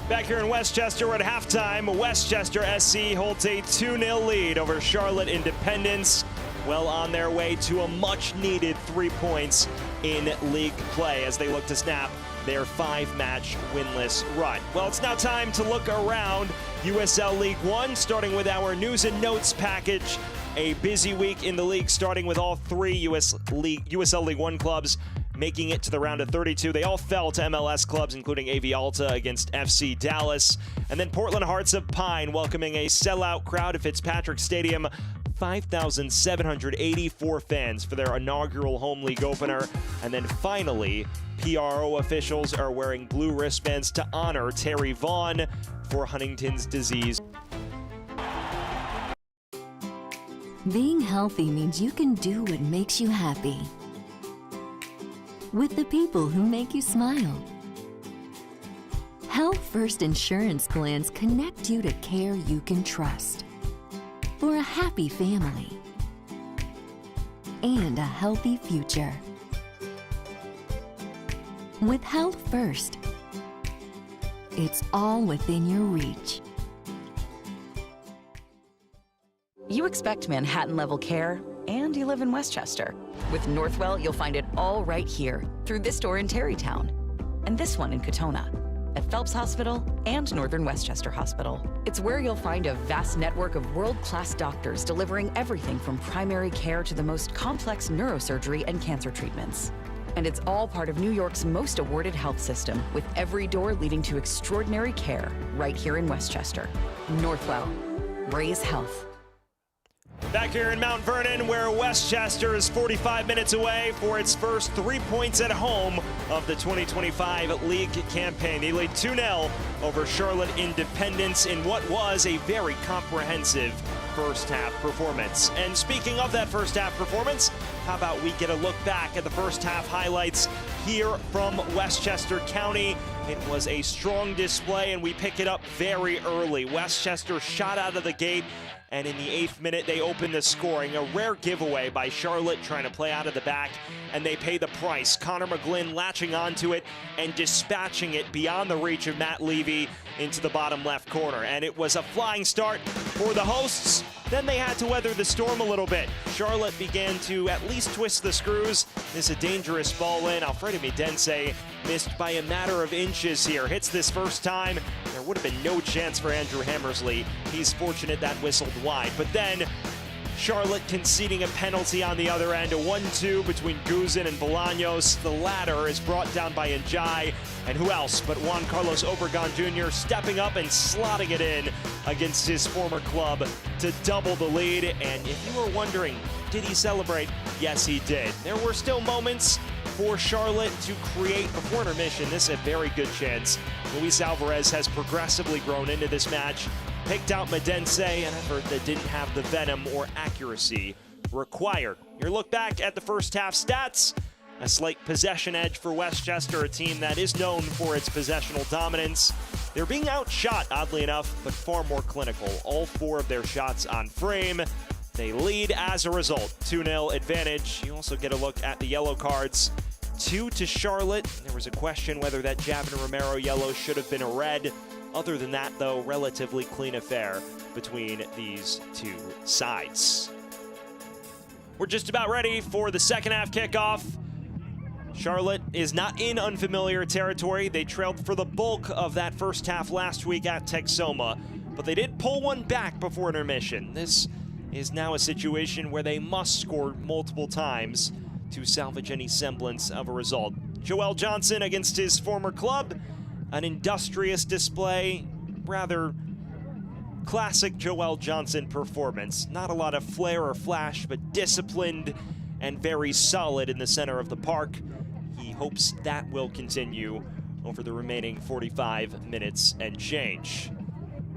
Back here in Westchester, we're at halftime. Westchester SC holds a 2-0 lead over Charlotte Independence, well on their way to a much-needed 3 points in league play as they look to snap their 5-match winless run. Well, it's now time to look around USL League One, starting with our news and notes package. A busy week in the league, starting with all 3 USL League One clubs making it to the round of 32. They all fell to MLS clubs, including AV Alta against FC Dallas. And then Portland Hearts of Pine welcoming a sellout crowd at Fitzpatrick Stadium. 5,784 fans for their inaugural home league opener. And then finally, PRO officials are wearing blue wristbands to honor Terry Vaughn for Huntington's disease. Being healthy means you can do what makes you happy with the people who make you smile. Health First Insurance plans connect you to care you can trust for a happy family and a healthy future. With Health First, it's all within your reach. You expect Manhattan-level care, and you live in Westchester. With Northwell, you'll find it all right here through this store in Terrytown and this one in Katona, at Phelps Hospital and Northern Westchester Hospital. It's where you'll find a vast network of world-class doctors delivering everything from primary care to the most complex neurosurgery and cancer treatments. And it's all part of New York's most awarded health system, with every door leading to extraordinary care right here in Westchester. Northwell. Raise health. Back here in Mount Vernon, where Westchester is 45 minutes away for its first 3 points at home of the 2025 league campaign. They laid 2-0 over Charlotte Independence in what was a very comprehensive first half performance. And speaking of that first half performance, how about we get a look back at the first half highlights here from Westchester County. It was a strong display, and we pick it up very early. Westchester shot out of the gate, and in the 8th minute, they opened the scoring. A rare giveaway by Charlotte trying to play out of the back, and they pay the price. Connor McGlynn latching onto it and dispatching it beyond the reach of Matt Levy into the bottom left corner. And it was a flying start for the hosts. Then they had to weather the storm a little bit. Charlotte began to at least twist the screws. This is a dangerous ball in. Alfredo Midense missed by a matter of inches here. Hits this first time. There would have been no chance for Andrew Hammersley. He's fortunate that whistled wide. But then Charlotte conceding a penalty on the other end. A 1-2 between Guzin and Bolaños. The latter is brought down by Njai. And who else but Juan Carlos Obregon Jr. stepping up and slotting it in against his former club to double the lead. And if you were wondering, did he celebrate? Yes, he did. There were still moments for Charlotte to create before intermission. This is a very good chance. Luis Alvarez has progressively grown into this match. Picked out Midense, an effort that didn't have the venom or accuracy required. Your look back at the first half stats. A slight possession edge for Westchester, a team that is known for its possessional dominance. They're being outshot, oddly enough, but far more clinical. All 4 of their shots on frame. They lead as a result. 2-0 advantage. You also get a look at the yellow cards. 2 to Charlotte. There was a question whether that Javin Romero yellow should have been a red. Other than that, though, relatively clean affair between these 2 sides. We're just about ready for the second half kickoff. Charlotte is not in unfamiliar territory. They trailed for the bulk of that first half last week at Texoma, but they did pull one back before intermission. This is now a situation where they must score multiple times to salvage any semblance of a result. Joel Johnson against his former club, an industrious display, rather classic Joel Johnson performance. Not a lot of flair or flash, but disciplined and very solid in the center of the park. He hopes that will continue over the remaining 45 minutes and change.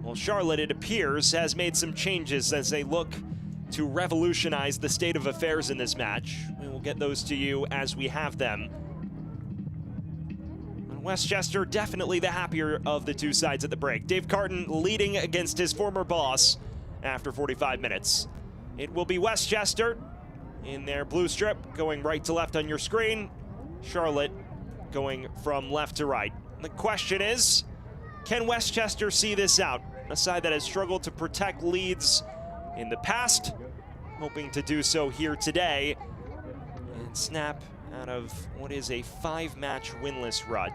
Well, Charlotte, it appears, has made some changes as they look to revolutionize the state of affairs in this match. We will get those to you as we have them. Westchester, definitely the happier of the 2 sides at the break. Dave Carton leading against his former boss after 45 minutes. It will be Westchester in their blue strip, going right to left on your screen. Charlotte going from left to right. The question is, Can Westchester see this out? A side that has struggled to protect leads in the past, hoping to do so here today and snap out of what is a 5-match winless run.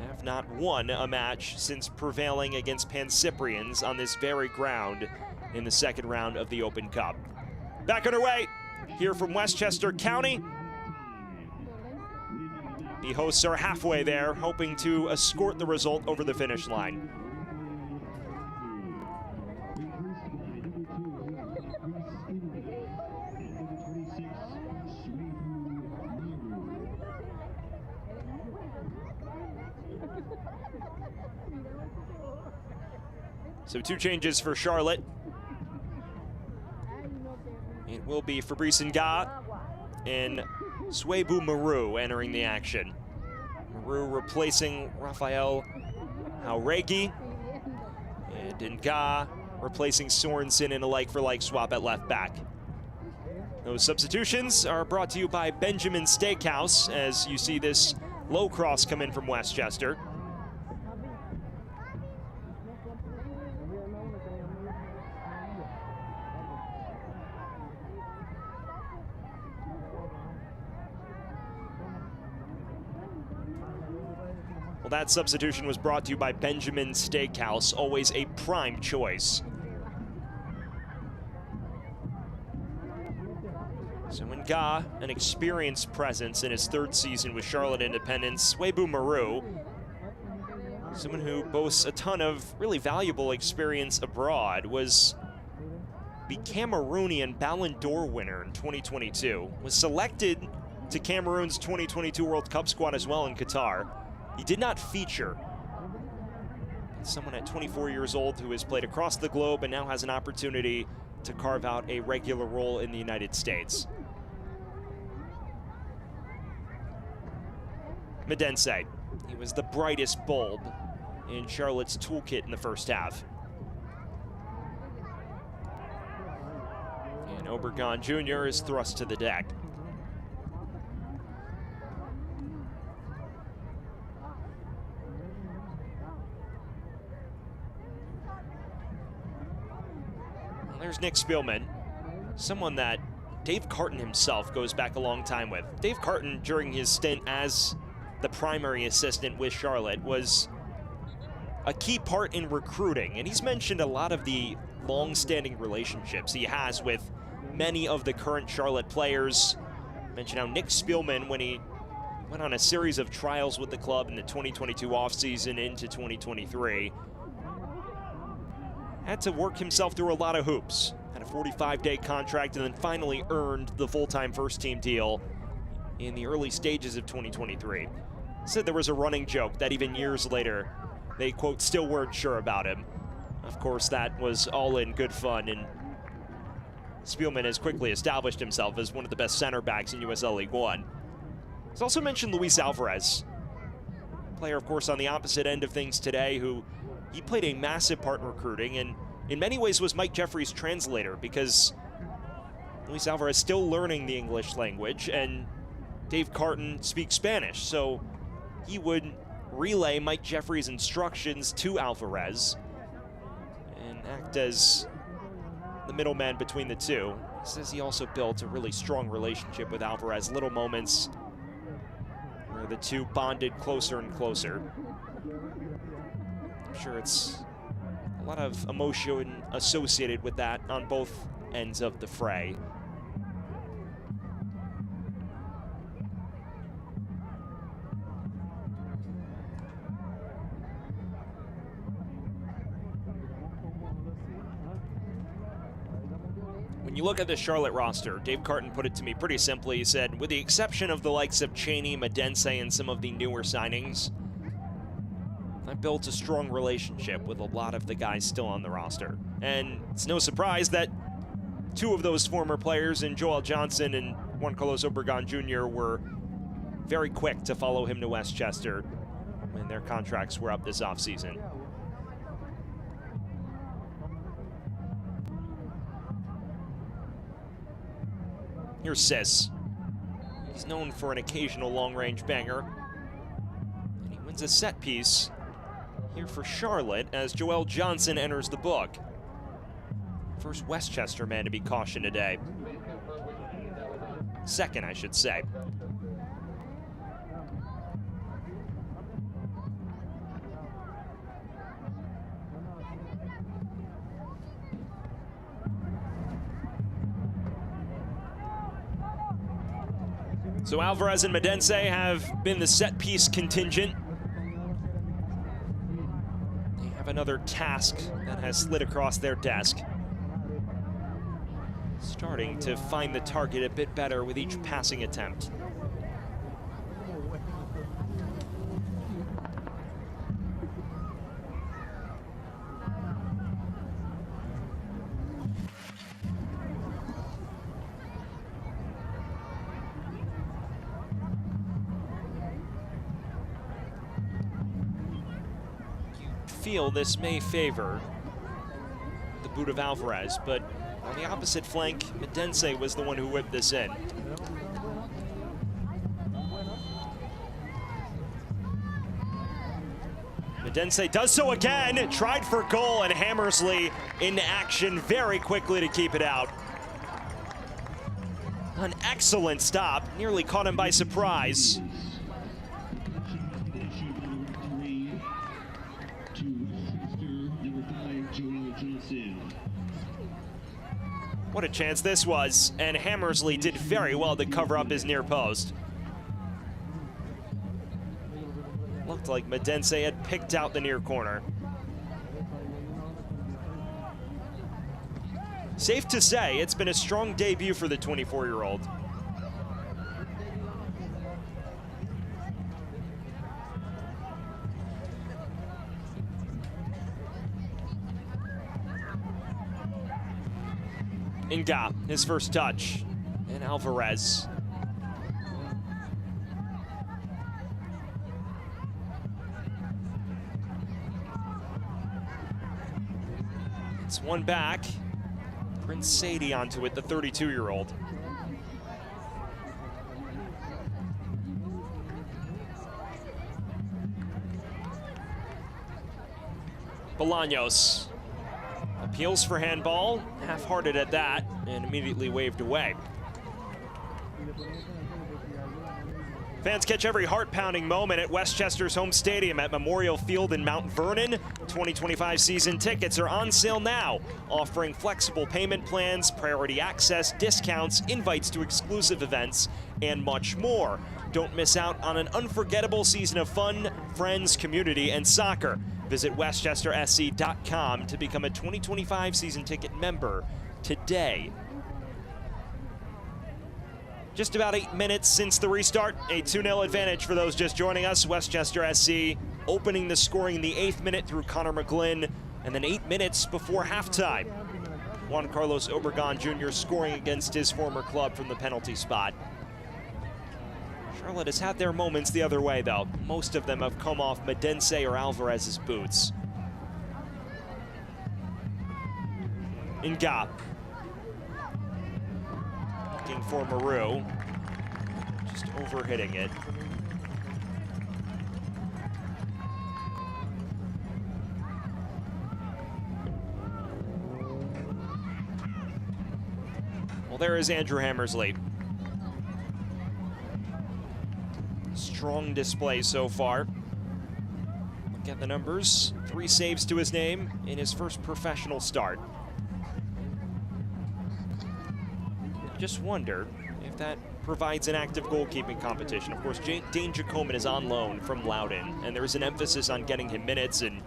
Have not won a match since prevailing against Pancyprians on this very ground in the second round of the Open Cup. Back underway here from Westchester County. The hosts are halfway there, hoping to escort the result over the finish line. So 2 changes for Charlotte. It will be Fabrice Nga and Swebu Maru entering the action. Maru replacing Rafael Hauregi, and Nga replacing Sorensen in a like-for-like swap at left back. Those substitutions are brought to you by Benjamin Steakhouse, as you see this low cross come in from Westchester. Well, that substitution was brought to you by Benjamin Steakhouse, always a prime choice. So Nga, an experienced presence in his 3rd season with Charlotte Independence. Swebu Maru, someone who boasts a ton of really valuable experience abroad, was the Cameroonian Ballon d'Or winner in 2022, was selected to Cameroon's 2022 World Cup squad as well in Qatar. He did not feature. Someone at 24 years old who has played across the globe and now has an opportunity to carve out a regular role in the United States. Medense, he was the brightest bulb in Charlotte's toolkit in the first half. And Obregon Jr. is thrust to the deck. There's Nick Spielman, someone that Dave Carton himself goes back a long time with. Dave Carton, during his stint as the primary assistant with Charlotte, was a key part in recruiting, and he's mentioned a lot of the long-standing relationships he has with many of the current Charlotte players. Mentioned how Nick Spielman, when he went on a series of trials with the club in the 2022 offseason into 2023, had to work himself through a lot of hoops. Had a 45-day contract and then finally earned the full-time first-team deal in the early stages of 2023. Said there was a running joke that even years later, they, quote, still weren't sure about him. Of course, that was all in good fun, and Spielman has quickly established himself as one of the best center backs in USL League One. He's also mentioned Luis Alvarez, player, of course, on the opposite end of things today, who he played a massive part in recruiting and in many ways was Mike Jeffrey's translator, because Luis Alvarez is still learning the English language and Dave Carton speaks Spanish, so he would relay Mike Jeffrey's instructions to Alvarez and act as the middleman between the two. He says he also built a really strong relationship with Alvarez, little moments where the two bonded closer and closer. I'm sure it's a lot of emotion associated with that on both ends of the fray. When you look at the Charlotte roster, Dave Carton put it to me pretty simply. He said, with the exception of the likes of Cheney, Medense, and some of the newer signings, I built a strong relationship with a lot of the guys still on the roster. And it's no surprise that 2 of those former players, in Joel Johnson and Juan Carlos Obregon Jr., were very quick to follow him to Westchester when their contracts were up this offseason. Here's Sis. He's known for an occasional long-range banger, and he wins a set piece here for Charlotte as Joel Johnson enters the book. First Westchester man to be cautioned today. Second, I should say. So Alvarez and Medense have been the set piece contingent. They have another task that has slid across their desk. Starting to find the target a bit better with each passing attempt. Feel this may favor the boot of Alvarez, but on the opposite flank, Medense was the one who whipped this in. Medense does so again, tried for goal, and Hammersley into action very quickly to keep it out. An excellent stop, nearly caught him by surprise. What a chance this was, and Hammersley did very well to cover up his near post. Looked like Medense had picked out the near corner. Safe to say, it's been a strong debut for the 24-year-old. Nga, his first touch, and Alvarez. It's one back. Prince Sadie onto it, the 32-year-old. Bolaños. Appeals for handball, half-hearted at that, and immediately waved away. Fans catch every heart-pounding moment at Westchester's home stadium at Memorial Field in Mount Vernon. 2025 season tickets are on sale now, offering flexible payment plans, priority access, discounts, invites to exclusive events, and much more. Don't miss out on an unforgettable season of fun, friends, community, and soccer. Visit westchestersc.com to become a 2025 season ticket member today. Just about 8 minutes since the restart, a 2-0 advantage for those just joining us. Westchester SC opening the scoring in the 8th minute through Connor McGlynn, and then 8 minutes before halftime, Juan Carlos Obregon Jr. scoring against his former club from the penalty spot. Charlotte has had their moments the other way, though. Most of them have come off Medense or Alvarez's boots. Nga. Looking for Maru. Just overhitting it. Well, there is Andrew Hammersley. Strong display so far. Look at the numbers. 3 saves to his name in his first professional start. Just wonder if that provides an active goalkeeping competition. Of course, Dane Jacoman is on loan from Loudon, and there is an emphasis on getting him minutes. And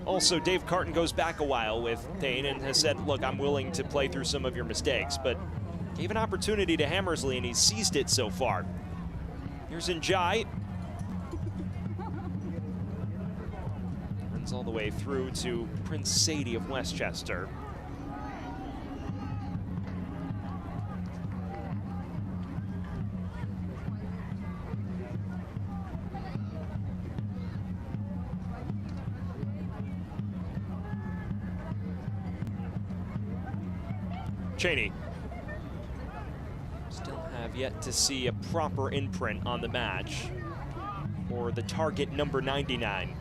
also, Dave Carton goes back a while with Dane and has said, look, I'm willing to play through some of your mistakes, but gave an opportunity to Hammersley, and he's seized it so far. Here's Njai. Runs all the way through to Prince Sadie of Westchester. Cheney. Still have yet to see a proper imprint on the match or the target number 99.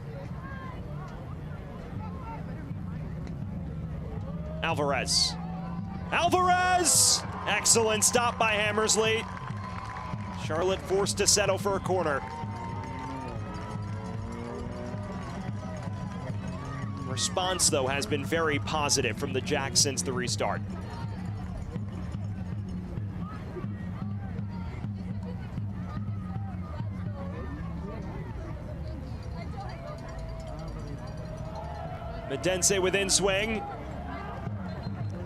Alvarez. Alvarez! Excellent stop by Hammersley. Charlotte forced to settle for a corner. Response, though, has been very positive from the Jacks since the restart. Medense within swing.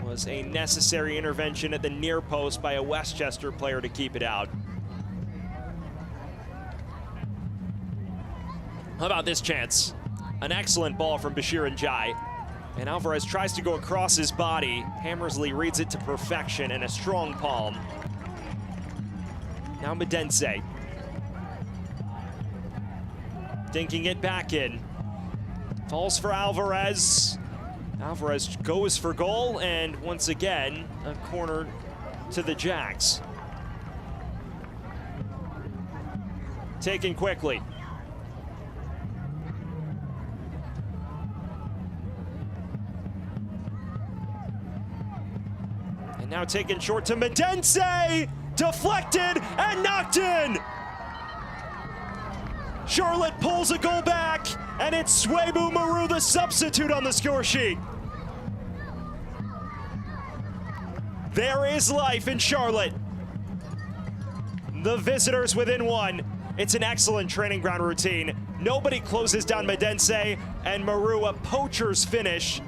Was a necessary intervention at the near post by a Westchester player to keep it out. How about this chance? An excellent ball from Bashir Njai. And Alvarez tries to go across his body. Hammersley reads it to perfection and a strong palm. Now Medense. Dinking it back in. Falls for Alvarez. Alvarez goes for goal, and once again, a corner to the Jacks. Taken quickly. And now taken short to Medense! Deflected and knocked in! Charlotte pulls a goal back, and it's Swebu Maru, the substitute on the score sheet. There is life in Charlotte. The visitors within one. It's an excellent training ground routine. Nobody closes down Medense, and Maru a poacher's finish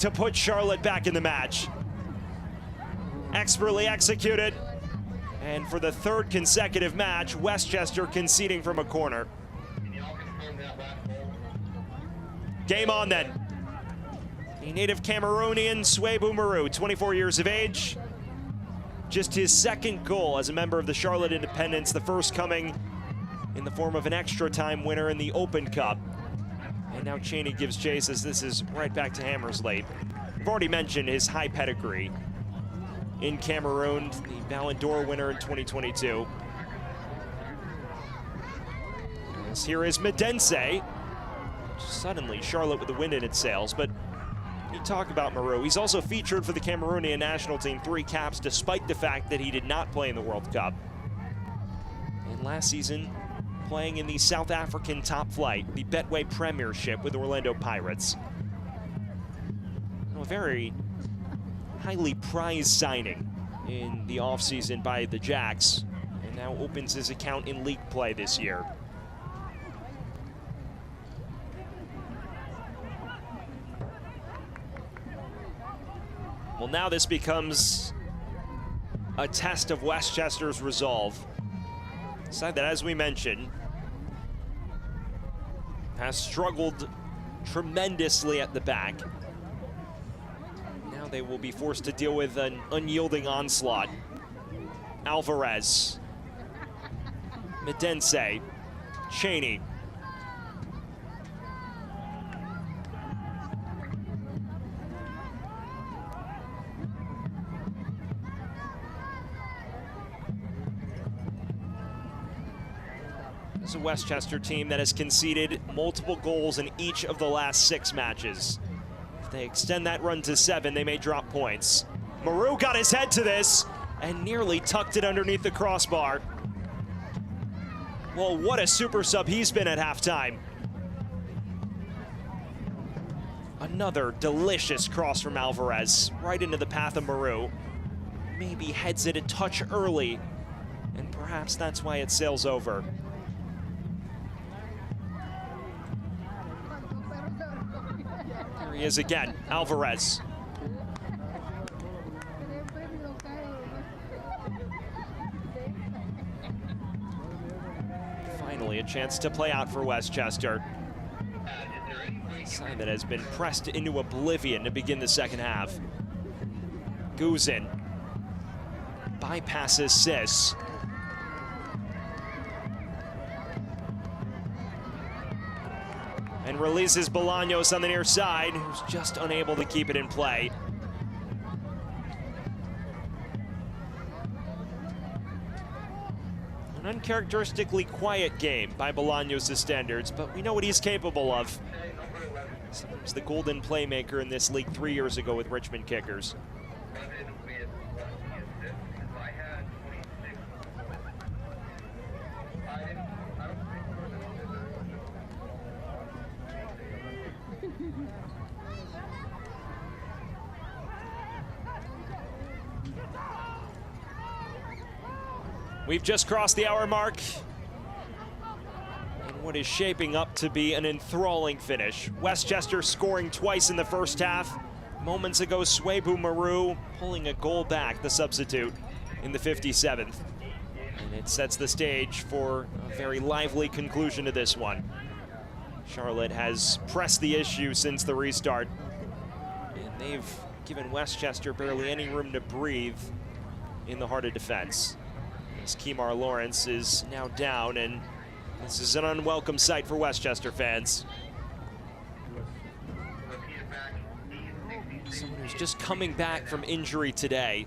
to put Charlotte back in the match. Expertly executed, and for the third consecutive match, Westchester conceding from a corner. Game on then. The native Cameroonian Swebu Maru, 24 years of age. Just his second goal as a member of the Charlotte Independents, the first coming in the form of an extra time winner in the Open Cup. And now Cheney gives chase as this is right back to Hammersley. We've already mentioned his high pedigree in Cameroon, the Ballon d'Or winner in 2022. As here is Medense. Suddenly, Charlotte with the wind in its sails, but you talk about Maru. He's also featured for the Cameroonian national team, 3 caps, despite the fact that he did not play in the World Cup. And last season, playing in the South African top flight, the Betway Premiership with the Orlando Pirates. A very highly prized signing in the offseason by the Jacks, and now opens his account in league play this year. Well, now this becomes a test of Westchester's resolve. A side that, as we mentioned, has struggled tremendously at the back. Now they will be forced to deal with an unyielding onslaught. Alvarez, Medense, Cheney. It's a Westchester team that has conceded multiple goals in each of the last 6 matches. If they extend that run to 7, they may drop points. Maru got his head to this and nearly tucked it underneath the crossbar. Well, what a super sub he's been at halftime. Another delicious cross from Alvarez, right into the path of Maru. Maybe heads it a touch early, and perhaps that's why it sails over. Here he is again, Alvarez. Finally, a chance to play out for Westchester. A side that has been pressed into oblivion to begin the second half. Guzin bypasses Sis. And releases Bolaños on the near side, who's just unable to keep it in play. An uncharacteristically quiet game by Bolaños' standards, but we know what he's capable of. He was the golden playmaker in this league 3 years ago with Richmond Kickers. We've just crossed the hour mark in what is shaping up to be an enthralling finish. Westchester scoring twice in the first half. Moments ago, Swebu Maru pulling a goal back, the substitute, in the 57th. And it sets the stage for a very lively conclusion to this one. Charlotte has pressed the issue since the restart, and they've given Westchester barely any room to breathe in the heart of defense. As Kemar Lawrence is now down, and this is an unwelcome sight for Westchester fans. Someone who's just coming back from injury today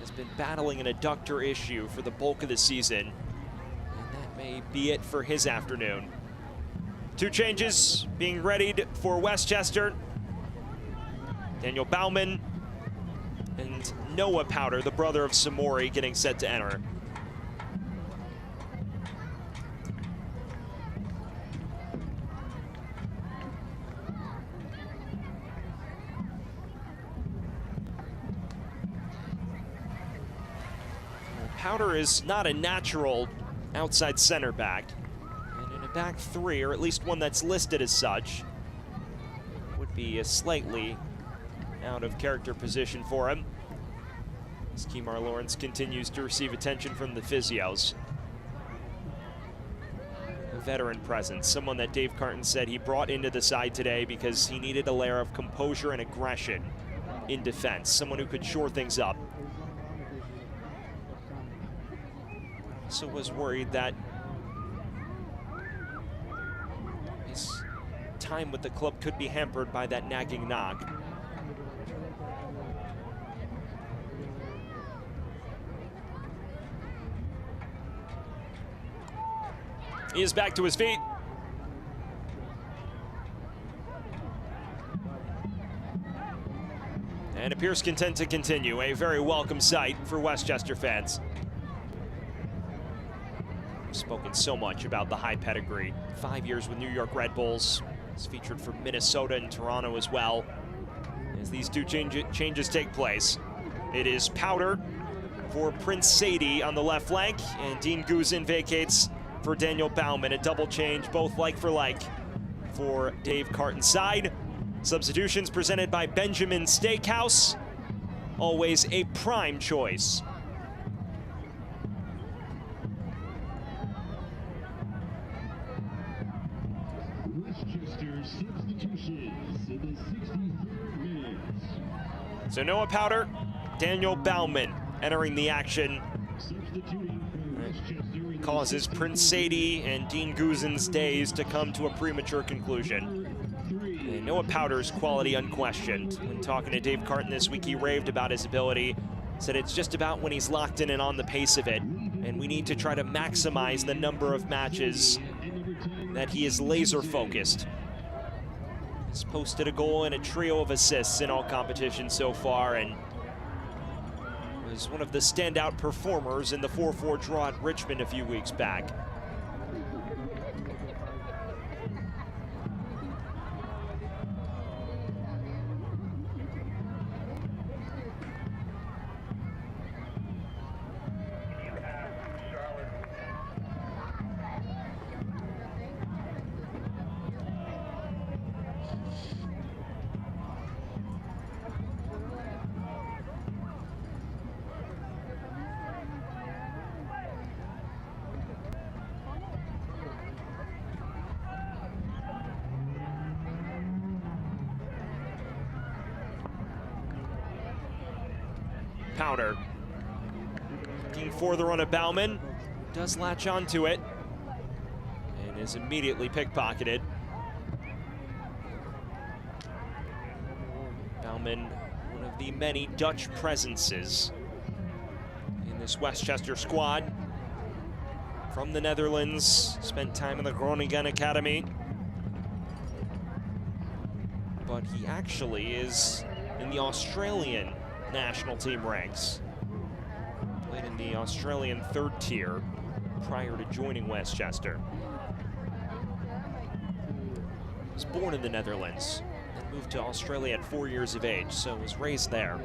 has been battling an adductor issue for the bulk of the season, and that may be it for his afternoon. 2 changes being readied for Westchester. Daniel Baumann and Noah Powder, the brother of Samori, getting set to enter. Powder is not a natural outside center back, and in a back 3, or at least one that's listed as such, would be a slightly out of character position for him. As Kemar Lawrence continues to receive attention from the physios. A veteran presence, someone that Dave Carton said he brought into the side today because he needed a layer of composure and aggression in defense, someone who could shore things up. Also was worried that his time with the club could be hampered by that nagging knock. He is back to his feet. And appears content to continue. A very welcome sight for Westchester fans. Spoken so much about the high pedigree. 5 years with New York Red Bulls. He's featured for Minnesota and Toronto as well. As these 2 changes take place, it is Powder for Prince Sadie on the left flank, and Dean Guzin vacates for Daniel Baumann. A double change, both like for Dave Carton's side. Substitutions presented by Benjamin Steakhouse. Always a prime choice. So Noah Powder, Daniel Baumann entering the action. Causes Prince Sadie and Dean Guzin's days to come to a premature conclusion. And Noah Powder's quality unquestioned. When talking to Dave Carton this week, he raved about his ability. Said it's just about when he's locked in and on the pace of it. And we need to try to maximize the number of matches that he is laser focused. He's posted a goal and a trio of assists in all competitions so far, and was one of the standout performers in the 4-4 draw at Richmond a few weeks back. Powder looking for the run of Baumann, does latch onto it and is immediately pickpocketed. Baumann, one of the many Dutch presences in this Westchester squad. From the Netherlands, spent time in the Groningen Academy. but he actually is in the Australian national team ranks. Played in the Australian third tier prior to joining Westchester. Was born in the Netherlands, then moved to Australia at 4 years of age, so was raised there.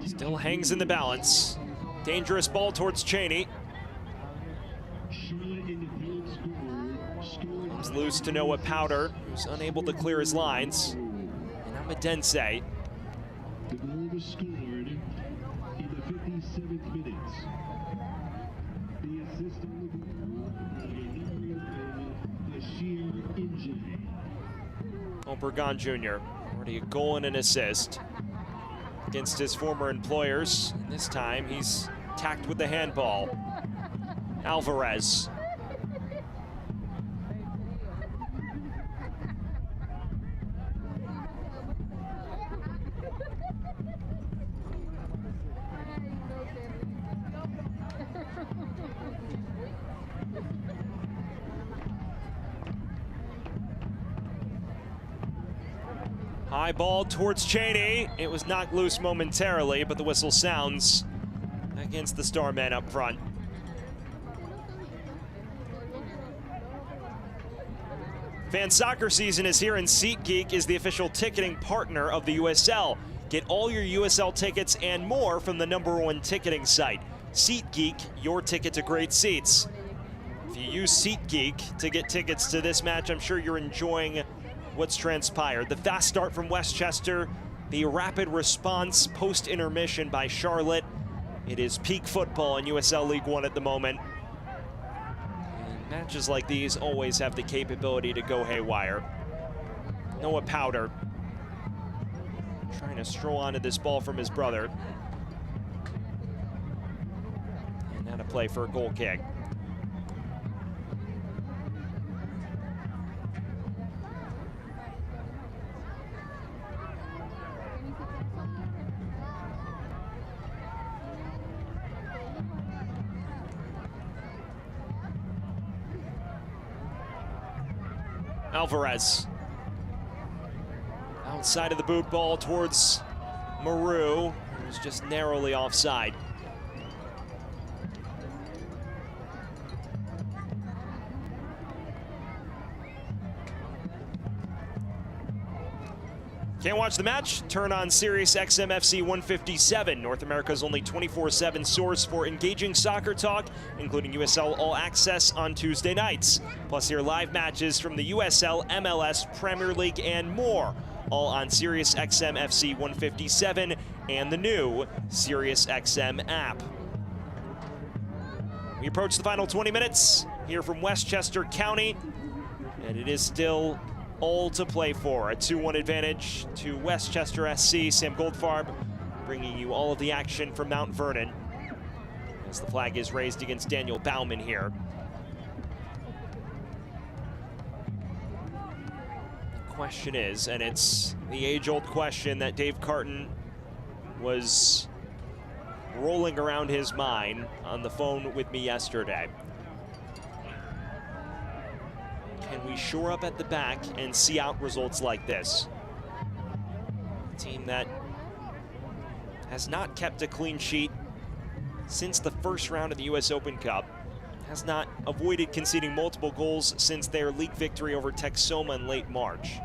Still hangs in the balance. Dangerous ball towards Cheney. Comes loose to Noah Powder, who's unable to clear his lines. And now Medense. The goal was scored in the 57th minute. The assist on the goal, Bashir Injury. Obregon Jr. already a goal and an assist against his former employers. And this time he's tacked with the handball. Alvarez. High ball towards Cheney. It was knocked loose momentarily, but the whistle sounds against the Starmen up front. Fan soccer season is here, and SeatGeek is the official ticketing partner of the USL. Get all your USL tickets and more from the #1 ticketing site. SeatGeek, your ticket to great seats. If you use SeatGeek to get tickets to this match, I'm sure you're enjoying what's transpired. The fast start from Westchester, the rapid response post-intermission by Charlotte. It is peak football in USL League One at the moment. And matches like these always have the capability to go haywire. Noah Powder trying to stroll onto this ball from his brother. And now to play for a goal kick. Alvarez. Outside of the boot ball towards Maru, who's just narrowly offside. Can't watch the match? Turn on Sirius XM FC 157, North America's only 24/7 source for engaging soccer talk, including USL All Access on Tuesday nights. Plus hear live matches from the USL, MLS, Premier League, and more, all on Sirius XM FC 157 and the new Sirius XM app. We approach the final 20 minutes here from Westchester County, and it is still all to play for. A 2-1 advantage to Westchester SC. Sam Goldfarb bringing you all of the action from Mount Vernon as the flag is raised against Daniel Bauman here. The question is, and it's the age-old question that Dave Carton was rolling around his mind on the phone with me yesterday. Can we shore up at the back and see out results like this? A team that has not kept a clean sheet since the first round of the US Open Cup, has not avoided conceding multiple goals since their league victory over Texoma in late March.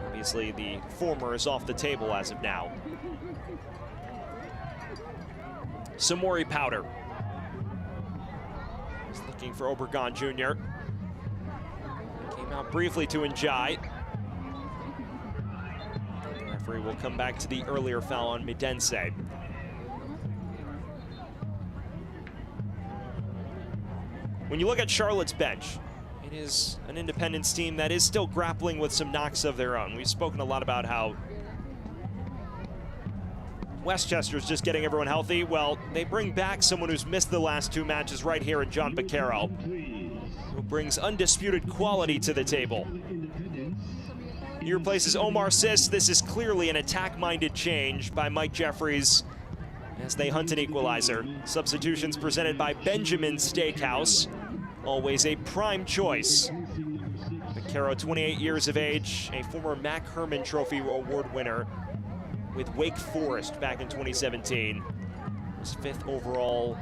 Obviously, the former is off the table as of now. Samori Powder is looking for Obregon Jr. Came out briefly to Njai. The referee will come back to the earlier foul on Medense. When you look at Charlotte's bench, it is an Independence team that is still grappling with some knocks of their own. We've spoken a lot about how Westchester's just getting everyone healthy. Well, they bring back someone who's missed the last two matches right here in John Baccaro, who brings undisputed quality to the table. He replaces Omar Sis. This is clearly an attack-minded change by Mike Jeffries as they hunt an equalizer. Substitutions presented by Benjamin Steakhouse, always a prime choice. Vaquero, 28 years of age, a former Mac Herman Trophy Award winner with Wake Forest back in 2017. Was 5th overall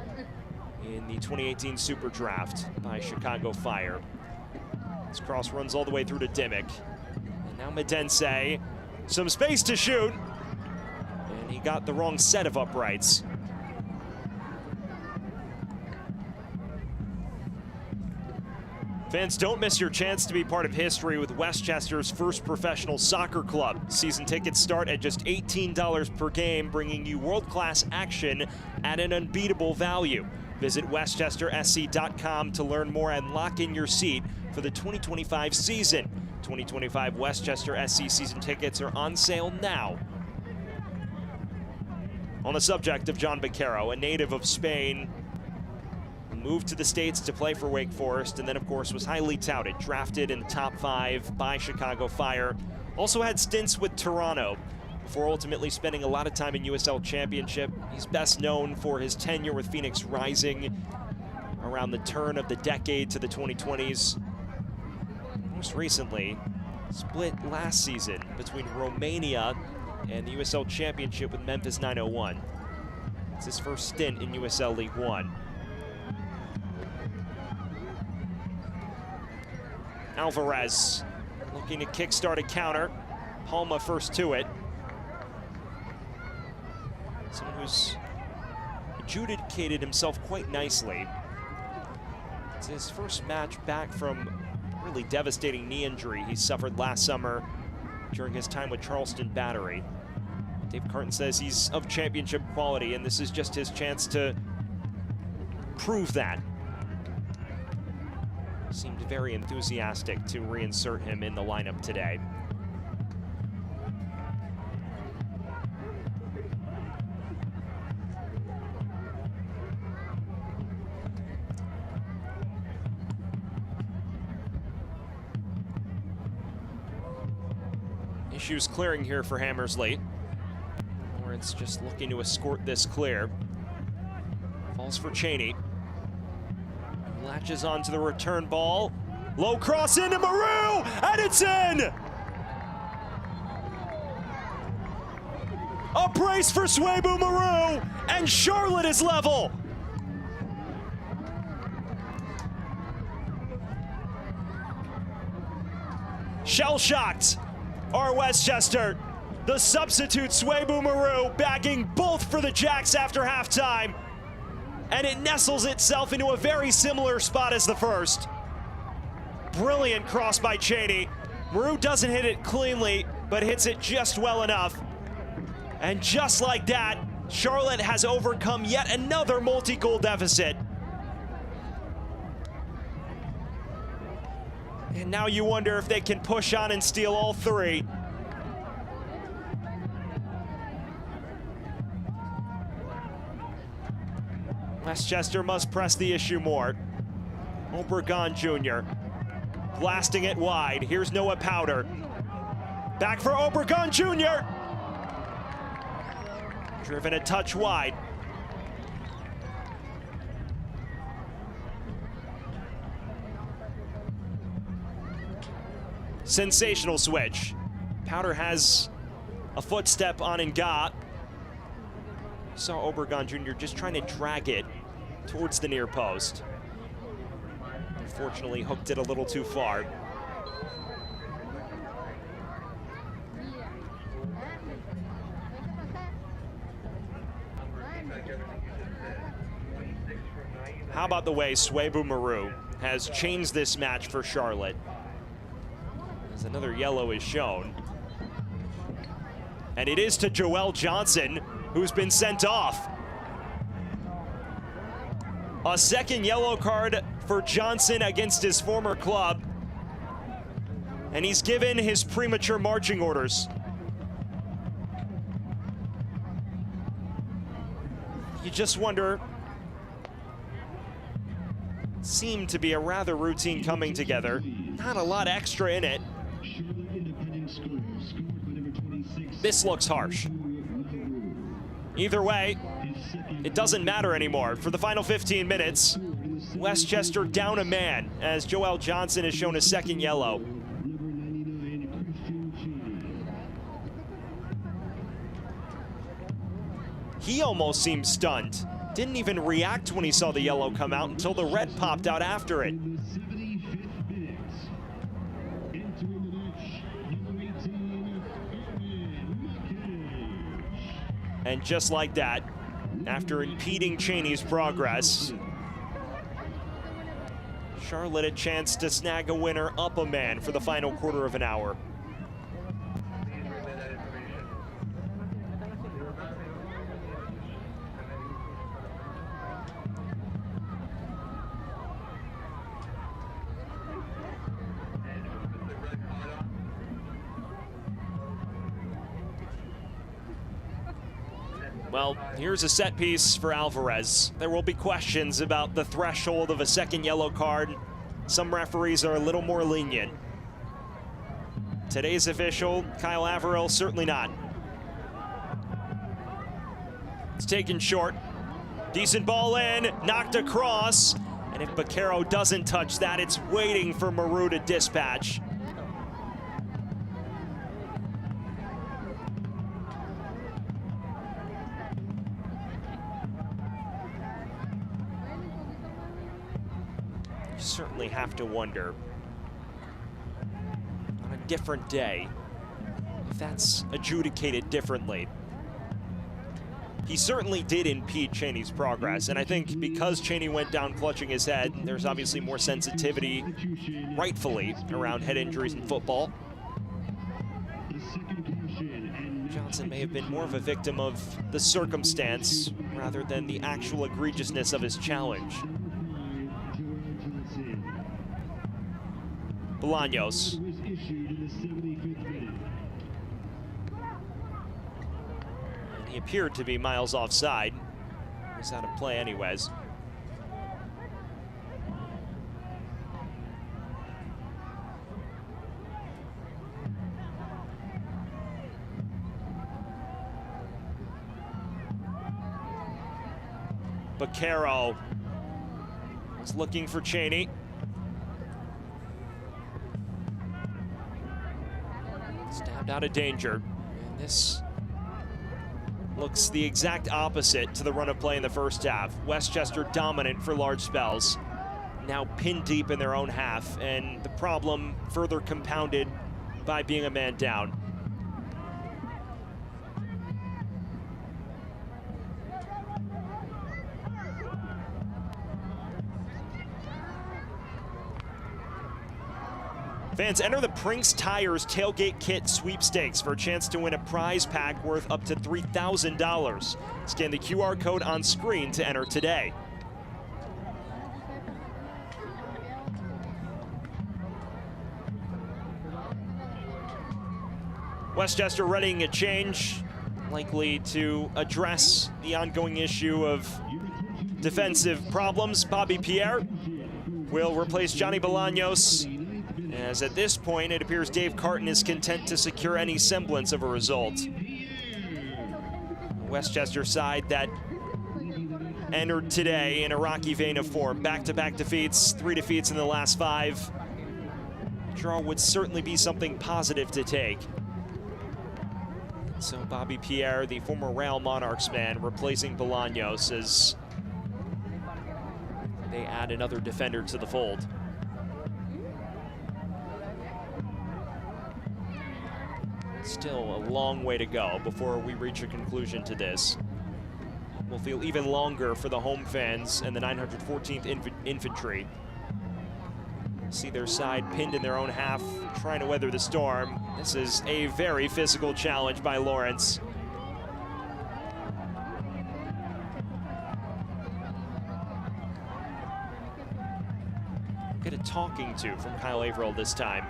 in the 2018 Super Draft by Chicago Fire. This cross runs all the way through to Dimmick. And now Medense, some space to shoot. And he got the wrong set of uprights. Fans, don't miss your chance to be part of history with Westchester's first professional soccer club. Season tickets start at just $18 per game, bringing you world-class action at an unbeatable value. Visit westchestersc.com to learn more and lock in your seat for the 2025 season. 2025 Westchester SC season tickets are on sale now. On the subject of John Vaquero, a native of Spain, moved to the States to play for Wake Forest, and then of course was highly touted, drafted in the top 5 by Chicago Fire. Also had stints with Toronto before ultimately spending a lot of time in USL Championship. He's best known for his tenure with Phoenix Rising around the turn of the decade to the 2020s. Most recently, split last season between Romania and the USL Championship with Memphis 901. It's his first stint in USL League One. Alvarez looking to kickstart a counter. Palma first to it. Someone who's adjudicated himself quite nicely. It's his first match back from a really devastating knee injury he suffered last summer during his time with Charleston Battery. Dave Carton says he's of championship quality, and this is just his chance to prove that. Seemed very enthusiastic to reinsert him in the lineup today. Issues clearing here for Hammersley. Lawrence just looking to escort this clear. Falls for Cheney. Latches onto the return ball. Low cross into Maru, and it's in! A brace for Swebu Maru, and Charlotte is level. Shell-shocked are Westchester. The substitute Swebu Maru bagging both for the Jacks after halftime. And it nestles itself into a very similar spot as the first. Brilliant cross by Cheney. Maru doesn't hit it cleanly, but hits it just well enough. And just like that, Charlotte has overcome yet another multi-goal deficit. And now you wonder if they can push on and steal all 3. Westchester must press the issue more. Obregon Jr. blasting it wide. Here's Noah Powder. Back for Obregon Jr. Driven a touch wide. Sensational switch. Powder has a footstep on Nga. Saw Obregon Jr. just trying to drag it towards the near post. Unfortunately, hooked it a little too far. How about the way Swebu Maru has changed this match for Charlotte? As another yellow is shown. And it is to Joel Johnson, who's been sent off. A second yellow card for Johnson against his former club. And he's given his premature marching orders. You just wonder, seemed to be a rather routine coming together. Not a lot extra in it. This looks harsh. Either way, it doesn't matter anymore. For the final 15 minutes, Westchester down a man as Joel Johnson has shown a second yellow. He almost seemed stunned. Didn't even react when he saw the yellow come out until the red popped out after it. And just like that, after impeding Cheney's progress, Charlotte a chance to snag a winner up a man for the final quarter of an hour. Well, here's a set piece for Alvarez. There will be questions about the threshold of a second yellow card. Some referees are a little more lenient. Today's official, Kyle Averill, certainly not. It's taken short. Decent ball in, knocked across. And if Baquero doesn't touch that, it's waiting for Maru to dispatch. Certainly have to wonder on a different day if that's adjudicated differently. He certainly did impede Cheney's progress, and I think because Cheney went down clutching his head, there's obviously more sensitivity, rightfully, around head injuries in football. Johnson may have been more of a victim of the circumstance rather than the actual egregiousness of his challenge. Bolaños. He appeared to be miles offside. He was out of play anyways. Baquero was looking for Cheney. Stabbed out of danger. And this looks the exact opposite to the run of play in the first half. Westchester dominant for large spells. Now pinned deep in their own half, and the problem further compounded by being a man down. Fans, enter the Prinks Tires Tailgate Kit Sweepstakes for a chance to win a prize pack worth up to $3,000. Scan the QR code on screen to enter today. Westchester readying a change, likely to address the ongoing issue of defensive problems. Bobby Pierre will replace Johnny Bolaños, as at this point it appears Dave Carton is content to secure any semblance of a result. Westchester side that entered today in a rocky vein of form. Back-to-back defeats, 3 defeats in the last 5. Draw would certainly be something positive to take. So Bobby Pierre, the former Real Monarchs man, replacing Bolaños as they add another defender to the fold. Still a long way to go before we reach a conclusion to this. Will feel even longer for the home fans and the 914th Infantry. See their side pinned in their own half, trying to weather the storm. This is a very physical challenge by Lawrence. Get a talking to from Kyle Averill this time.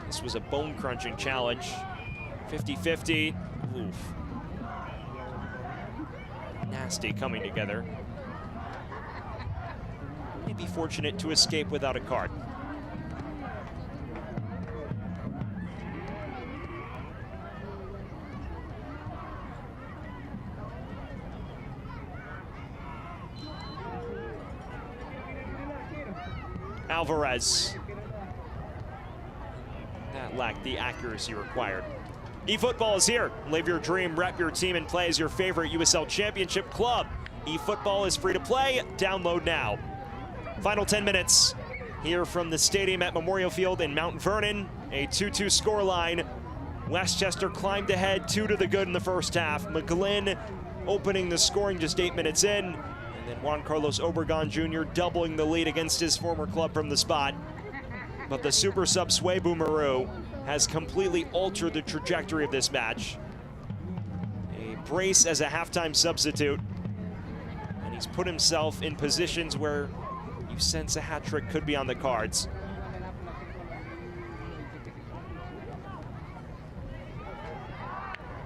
This was a bone-crunching challenge. 50-50. Oof. Nasty coming together. may be fortunate to escape without a card. Alvarez. That lacked the accuracy required. eFootball is here. Live your dream, rep your team, and play as your favorite USL Championship club. eFootball is free to play. Download now. Final 10 minutes here from the stadium at Memorial Field in Mount Vernon. A 2-2 scoreline. Westchester climbed ahead 2 to the good in the first half. McGlynn opening the scoring just 8 minutes in. And then Juan Carlos Obregon Jr. doubling the lead against his former club from the spot. But the super sub Sway Boomeroo has completely altered the trajectory of this match. A brace as a halftime substitute. And he's put himself in positions where you sense a hat trick could be on the cards.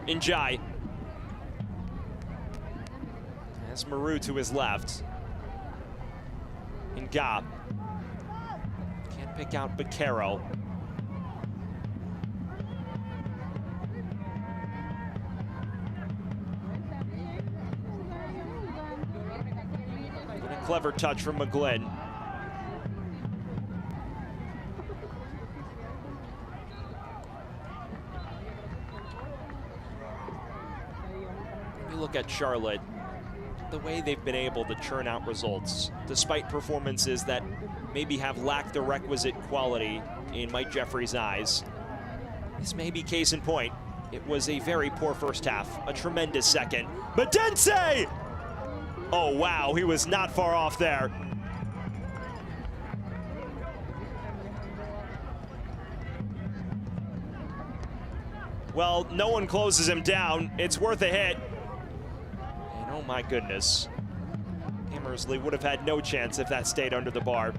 Njai. That's Maru to his left. Ngab. Can't pick out Baquero. And a clever touch from McGlynn. You look at Charlotte, the way they've been able to churn out results, despite performances that maybe have lacked the requisite quality in Mike Jeffrey's eyes. This may be case in point. It was a very poor first half, a tremendous second. Medense! Oh wow, he was not far off there. Well, no one closes him down. It's worth a hit. And oh my goodness. Hammersley would have had no chance if that stayed under the bar.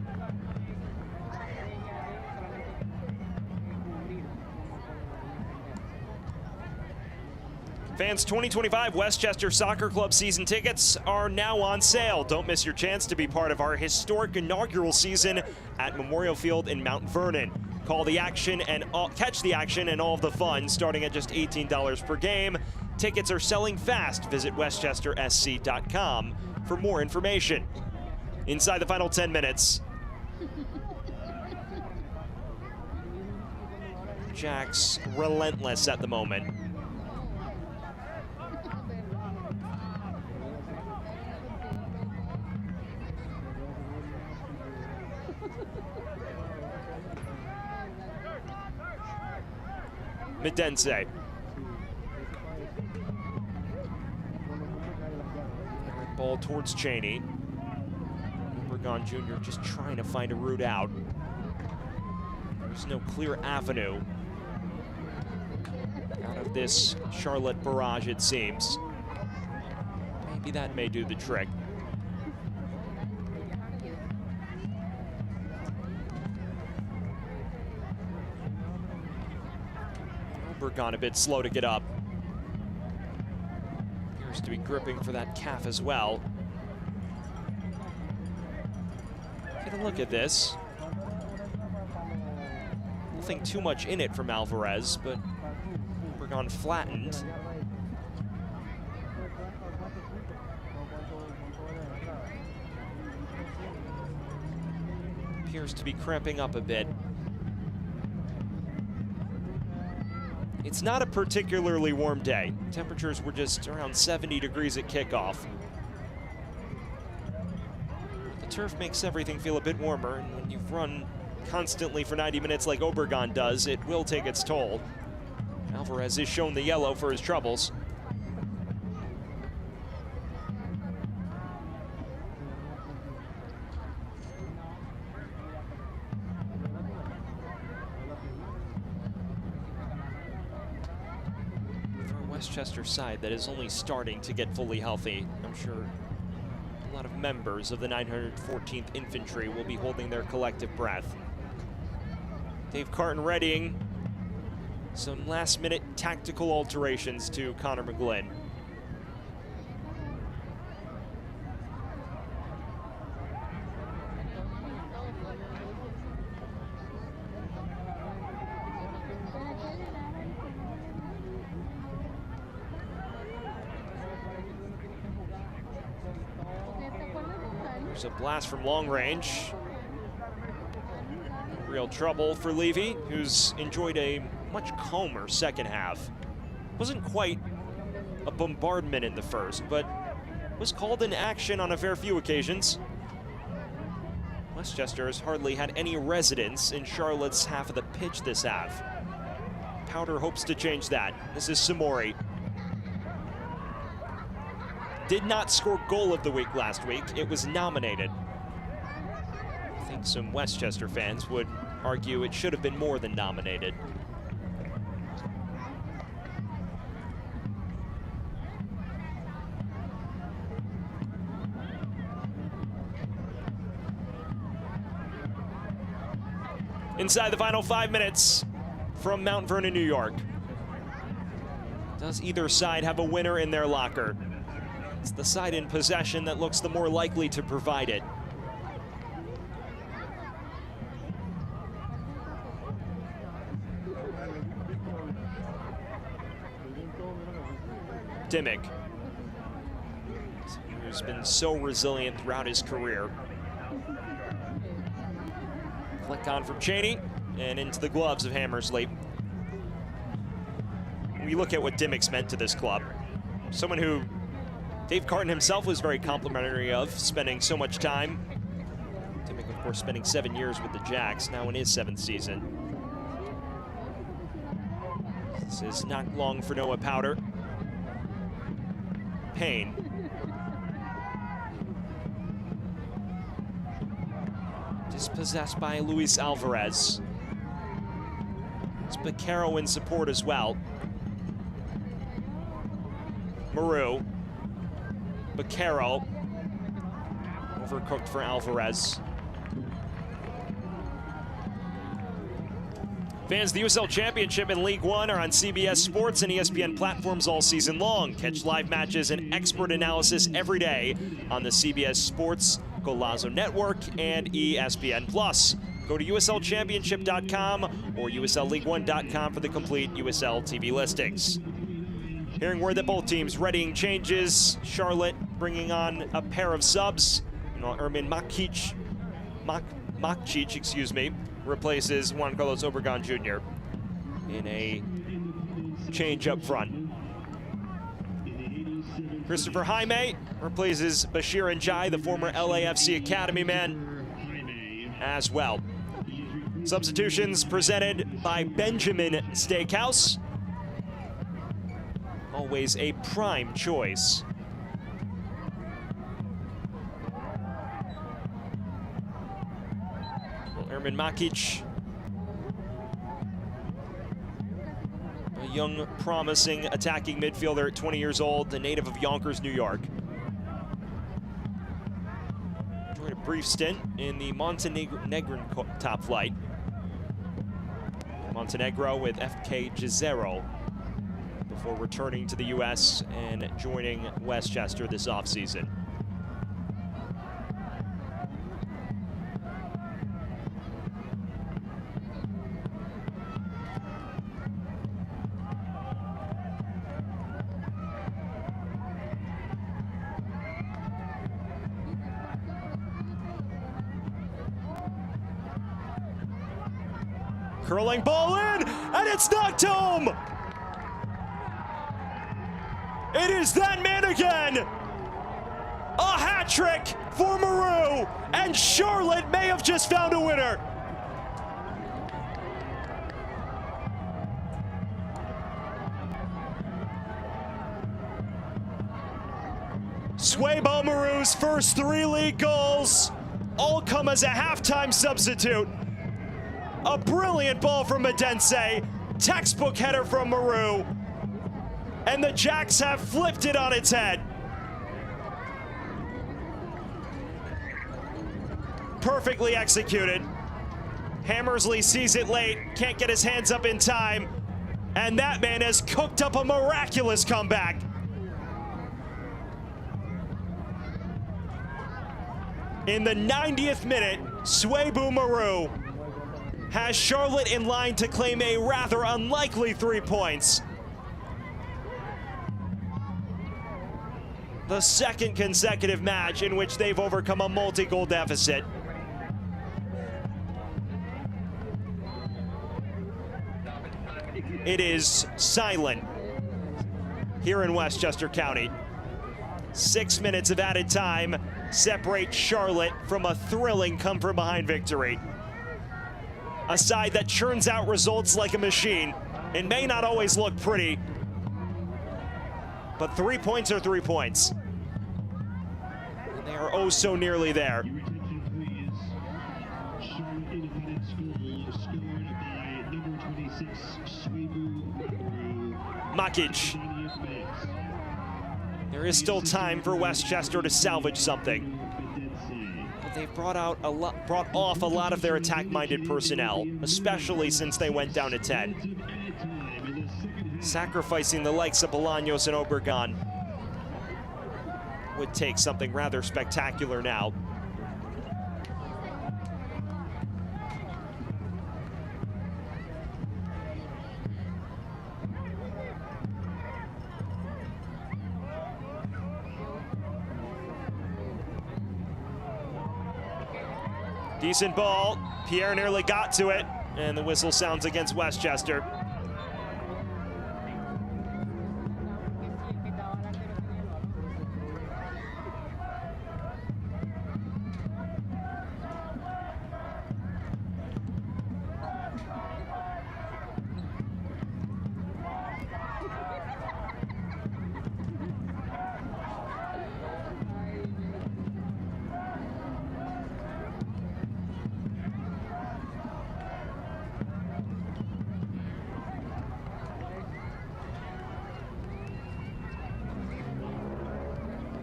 Fans, 2025 Westchester Soccer Club season tickets are now on sale. Don't miss your chance to be part of our historic inaugural season at Memorial Field in Mount Vernon. Call the action and catch the action and all of the fun starting at just $18 per game. Tickets are selling fast. Visit westchestersc.com for more information. Inside the final 10 minutes. Jack's relentless at the moment. Medense. Ball towards Cheney. Obregon Jr. just trying to find a route out. There's no clear avenue out of this Charlotte barrage, it seems. Maybe that may do the trick. Obregon a bit slow to get up. Appears to be gripping for that calf as well. Get a look at this. Nothing too much in it from Alvarez, but Obregon flattened. Appears to be cramping up a bit. It's not a particularly warm day. Temperatures were just around 70 degrees at kickoff. The turf makes everything feel a bit warmer, and when you've run constantly for 90 minutes like Obregon does, it will take its toll. Alvarez is shown the yellow for his troubles. Westchester side that is only starting to get fully healthy. I'm sure a lot of members of the 914th Infantry will be holding their collective breath. Dave Carton readying some last-minute tactical alterations to Connor McGlynn. There's a blast from long range. Real trouble for Levy, who's enjoyed a much calmer second half. Wasn't quite a bombardment in the first, but was called in action on a fair few occasions. Westchester has hardly had any residence in Charlotte's half of the pitch this half. Powder hopes to change that. This is Samori. Did not score goal of the week last week. It was nominated. I think some Westchester fans would argue it should have been more than nominated. Inside the final 5 minutes from Mount Vernon, New York. Does either side have a winner in their locker? It's the side in possession that looks the more likely to provide it. Dimmick, who's been so resilient throughout his career. Flick on from Cheney and into the gloves of Hammersley. We look at what Dimmick's meant to this club. Someone who Dave Carton himself was very complimentary of, spending so much time. Dimmick, of course, spending 7 years with the Jacks, now in his 7th season. This is not long for Noah Powder. Payne. Dispossessed by Luis Alvarez. It's Beccaro in support as well. Maru. Beccaro. Overcooked for Alvarez. Fans, the USL Championship and League One are on CBS Sports and ESPN platforms all season long. Catch live matches and expert analysis every day on the CBS Sports Golazo Network and ESPN+. Go to USLChampionship.com or USLLeague1.com for the complete USL TV listings. Hearing word that both teams readying changes. Charlotte bringing on a pair of subs. Ermin Makcic, replaces Juan Carlos Obregon Jr. in a change up front. Christopher Jaime replaces Bashir Njai, the former LAFC Academy man, as well. Substitutions presented by Benjamin Steakhouse. Always a prime choice. Ermin Makic, a young, promising attacking midfielder at 20 years old, a native of Yonkers, New York. Enjoyed a brief stint in the Montenegrin top flight. Montenegro with FK Jezero before returning to the U.S. and joining Westchester this offseason. Curling ball in, and it's knocked home! It is that man again! A hat trick for Maru, and Charlotte may have just found a winner. Swaybo Maru's first 3 league goals all come as a halftime substitute. A brilliant ball from Medense, textbook header from Maru, and the Jacks have flipped it on its head. Perfectly executed. Hammersley sees it late, can't get his hands up in time, and that man has cooked up a miraculous comeback. In the 90th minute, Swaybo Maru has Charlotte in line to claim a rather unlikely 3 points. the second consecutive match in which they've overcome a multi-goal deficit. It is silent here in Westchester County. 6 minutes of added time separate Charlotte from a thrilling come-from-behind victory. A side that churns out results like a machine. It may not always look pretty, but 3 points are 3 points. And they are oh so nearly there. Your attention, please. Charlotte Independent School scored by number 26, Makic. There is still time for Westchester to salvage something. But they've brought off a lot of their attack-minded personnel, especially since they went down to 10. Sacrificing the likes of Bolaños and Obregon would take something rather spectacular now. Decent ball. Pierre nearly got to it, and the whistle sounds against Westchester.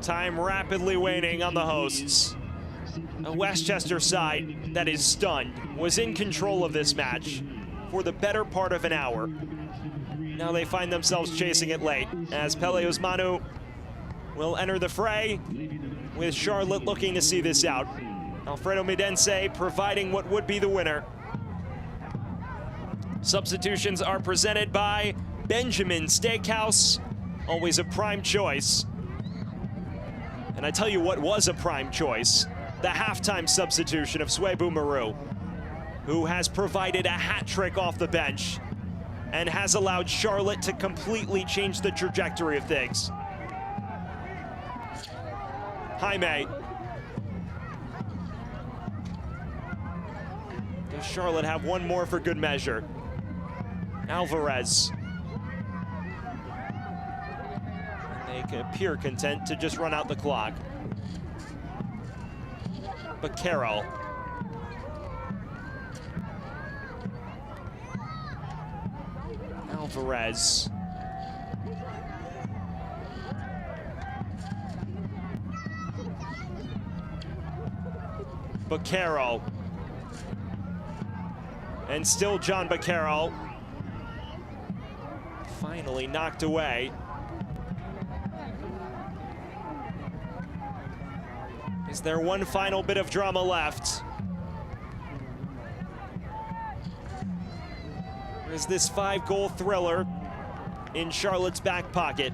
Time rapidly waning on the hosts. A Westchester side that is stunned, was in control of this match for the better part of an hour. Now they find themselves chasing it late, as Peleus Manu will enter the fray, with Charlotte looking to see this out. Alfredo Midense providing what would be the winner. Substitutions are presented by Benjamin Steakhouse, always a prime choice. And I tell you what was a prime choice, the halftime substitution of Suebu Maru, who has provided a hat trick off the bench and has allowed Charlotte to completely change the trajectory of things. Jaime. Does Charlotte have one more for good measure? Alvarez. They appear content to just run out the clock. But Carroll. Alvarez. Baquero. And still John Baquero. Finally knocked away. Is there one final bit of drama left? Or is this 5-goal thriller in Charlotte's back pocket?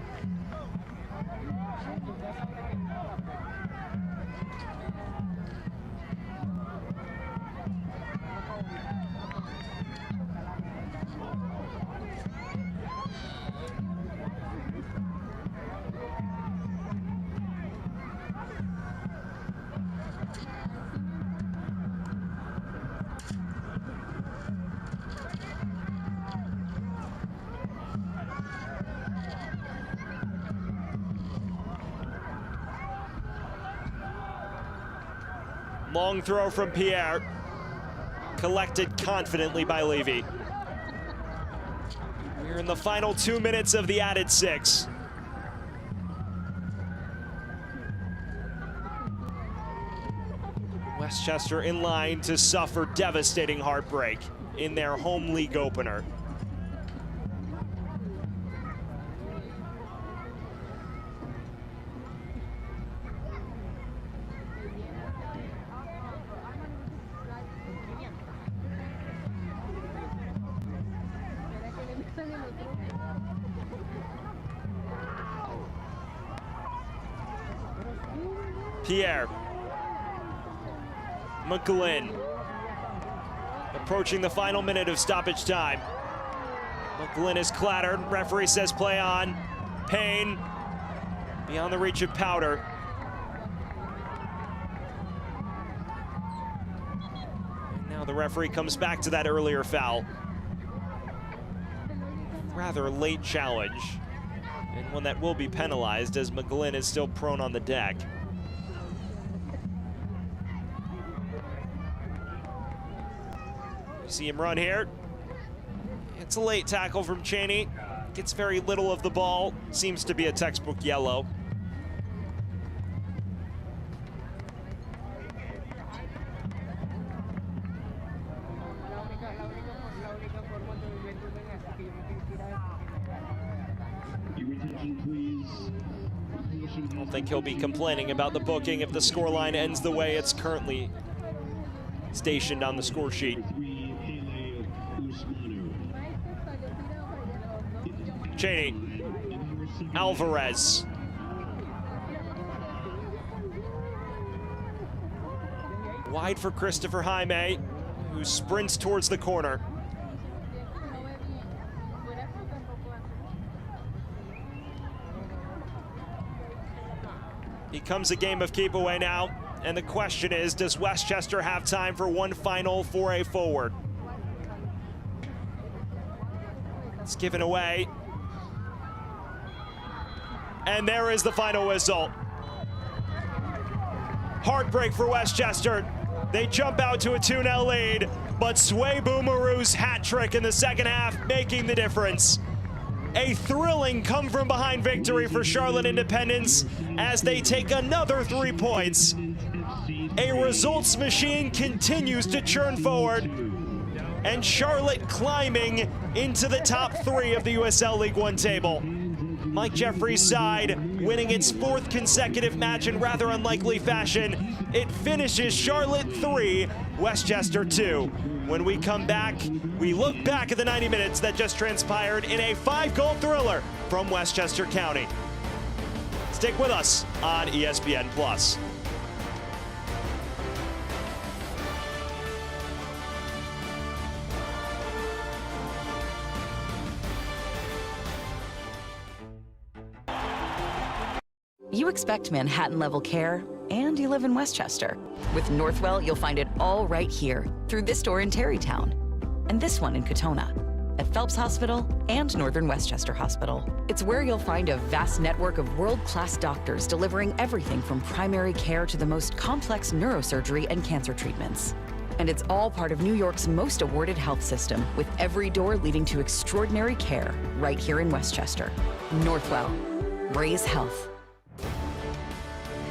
Long throw from Pierre, collected confidently by Levy. We're in the final 2 minutes of the added 6. Westchester in line to suffer devastating heartbreak in their home league opener. Pierre. McGlynn. Approaching the final minute of stoppage time. McGlynn is clattered. Referee says play on. Payne beyond the reach of Powder. And now the referee comes back to that earlier foul. Rather late challenge, and one that will be penalized as McGlynn is still prone on the deck. You see him run here. It's a late tackle from Cheney. Gets very little of the ball. Seems to be a textbook yellow. I don't think he'll be complaining about the booking if the scoreline ends the way it's currently stationed on the score sheet. Cheney, Alvarez. Wide for Christopher Jaime, who sprints towards the corner. Becomes a game of keep away now, and the question is, does Westchester have time for one final foray forward? It's given away. And there is the final whistle. Heartbreak for Westchester. They jump out to a 2-0 lead, but Swaybu Maru's hat trick in the second half making the difference. A thrilling come-from-behind victory for Charlotte Independence as they take another 3 points. A results machine continues to churn forward, and Charlotte climbing into the top 3 of the USL League One table. Mike Jeffrey's side winning its 4th consecutive match in rather unlikely fashion. It finishes Charlotte 3, Westchester 2. When we come back, we look back at the 90 minutes that just transpired in a 5-goal thriller from Westchester County. Stick with us on ESPN+. You expect Manhattan-level care, and you live in Westchester. With Northwell, you'll find it all right here through this store in Terrytown, and this one in Katona, at Phelps Hospital and Northern Westchester Hospital. It's where you'll find a vast network of world-class doctors delivering everything from primary care to the most complex neurosurgery and cancer treatments. And it's all part of New York's most awarded health system, with every door leading to extraordinary care right here in Westchester. Northwell. Raise health.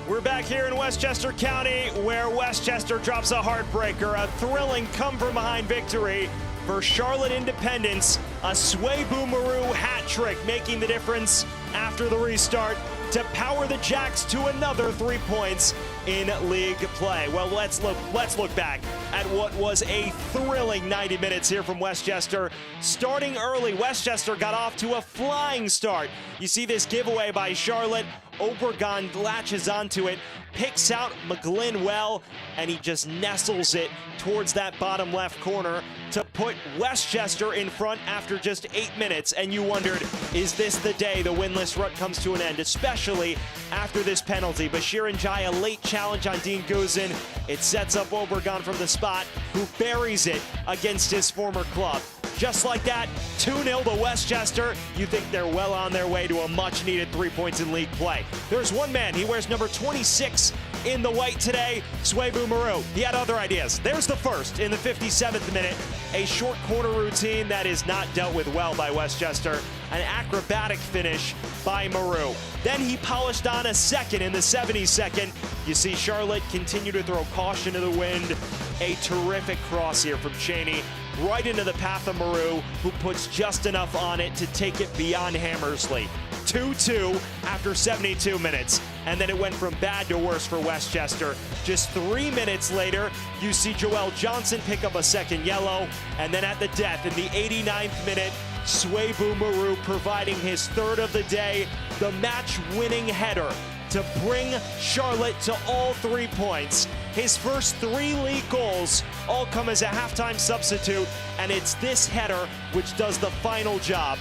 We're back here in Westchester County, where Westchester drops a heartbreaker, a thrilling come-from-behind victory for Charlotte Independence. A Swaybu Maru hat trick making the difference after the restart to power the Jacks to another 3 points in league play. Well, let's look back at what was a thrilling 90 minutes here from Westchester. Starting early, Westchester got off to a flying start. You see this giveaway by Charlotte. Obregon latches onto it, picks out McGlynn well, and he just nestles it towards that bottom left corner to put Westchester in front after just 8 minutes. And you wondered, is this the day the winless rut comes to an end, especially after this penalty? Bashir Njai, a late challenge on Dean Guzin. It sets up Obregon from the spot, who buries it against his former club. Just like that, 2-0 to Westchester. You think they're well on their way to a much-needed 3 points in league play. There's one man, he wears number 26 in the white today, Swaybu Maru. He had other ideas. There's the first in the 57th minute. A short corner routine that is not dealt with well by Westchester. An acrobatic finish by Maru. Then he polished on a second in the 72nd. You see Charlotte continue to throw caution to the wind. A terrific cross here from Cheney, right into the path of Maru, who puts just enough on it to take it beyond Hammersley. 2-2 after 72 minutes. And then it went from bad to worse for Westchester. Just 3 minutes later, you see Joel Johnson pick up a second yellow. And then at the death, in the 89th minute, Swaybu Maru providing his 3rd of the day, the match-winning header to to bring Charlotte to all 3 points. His first 3 league goals all come as a halftime substitute, and it's this header which does the final job.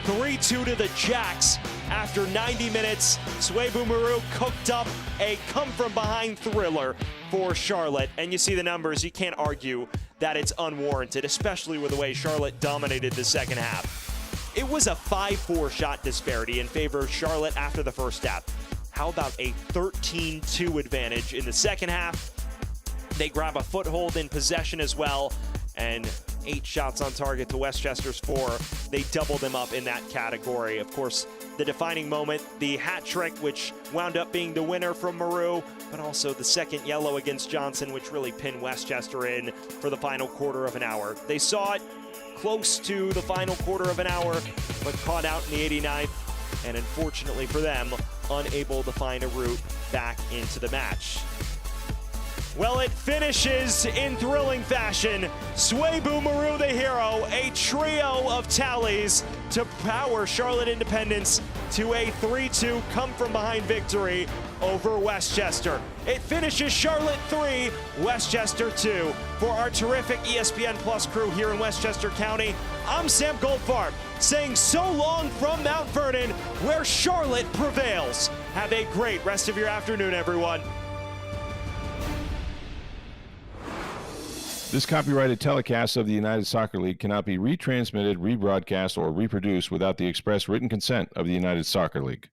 3-2 to the Jacks. After 90 minutes, Suebu Maru cooked up a come-from-behind thriller for Charlotte. And you see the numbers, you can't argue that it's unwarranted, especially with the way Charlotte dominated the second half. It was a 5-4 shot disparity in favor of Charlotte after the first half. How about a 13-2 advantage in the second half? They grab a foothold in possession as well, and 8 shots on target to Westchester's 4. They double them up in that category. Of course, the defining moment, the hat trick, which wound up being the winner from Maru, but also the second yellow against Johnson, which really pinned Westchester in for the final quarter of an hour. They saw it close to the final quarter of an hour, but caught out in the 89th, and unfortunately for them, unable to find a route back into the match. Well, it finishes in thrilling fashion. Suebu Maru, the hero, a trio of tallies to power Charlotte Independence to a 3-2 come-from-behind victory over Westchester. It finishes Charlotte 3, Westchester 2. For our terrific ESPN Plus crew here in Westchester County, I'm Sam Goldfarb, saying so long from Mount Vernon, where Charlotte prevails. Have a great rest of your afternoon, everyone. This copyrighted telecast of the United Soccer League cannot be retransmitted, rebroadcast, or reproduced without the express written consent of the United Soccer League.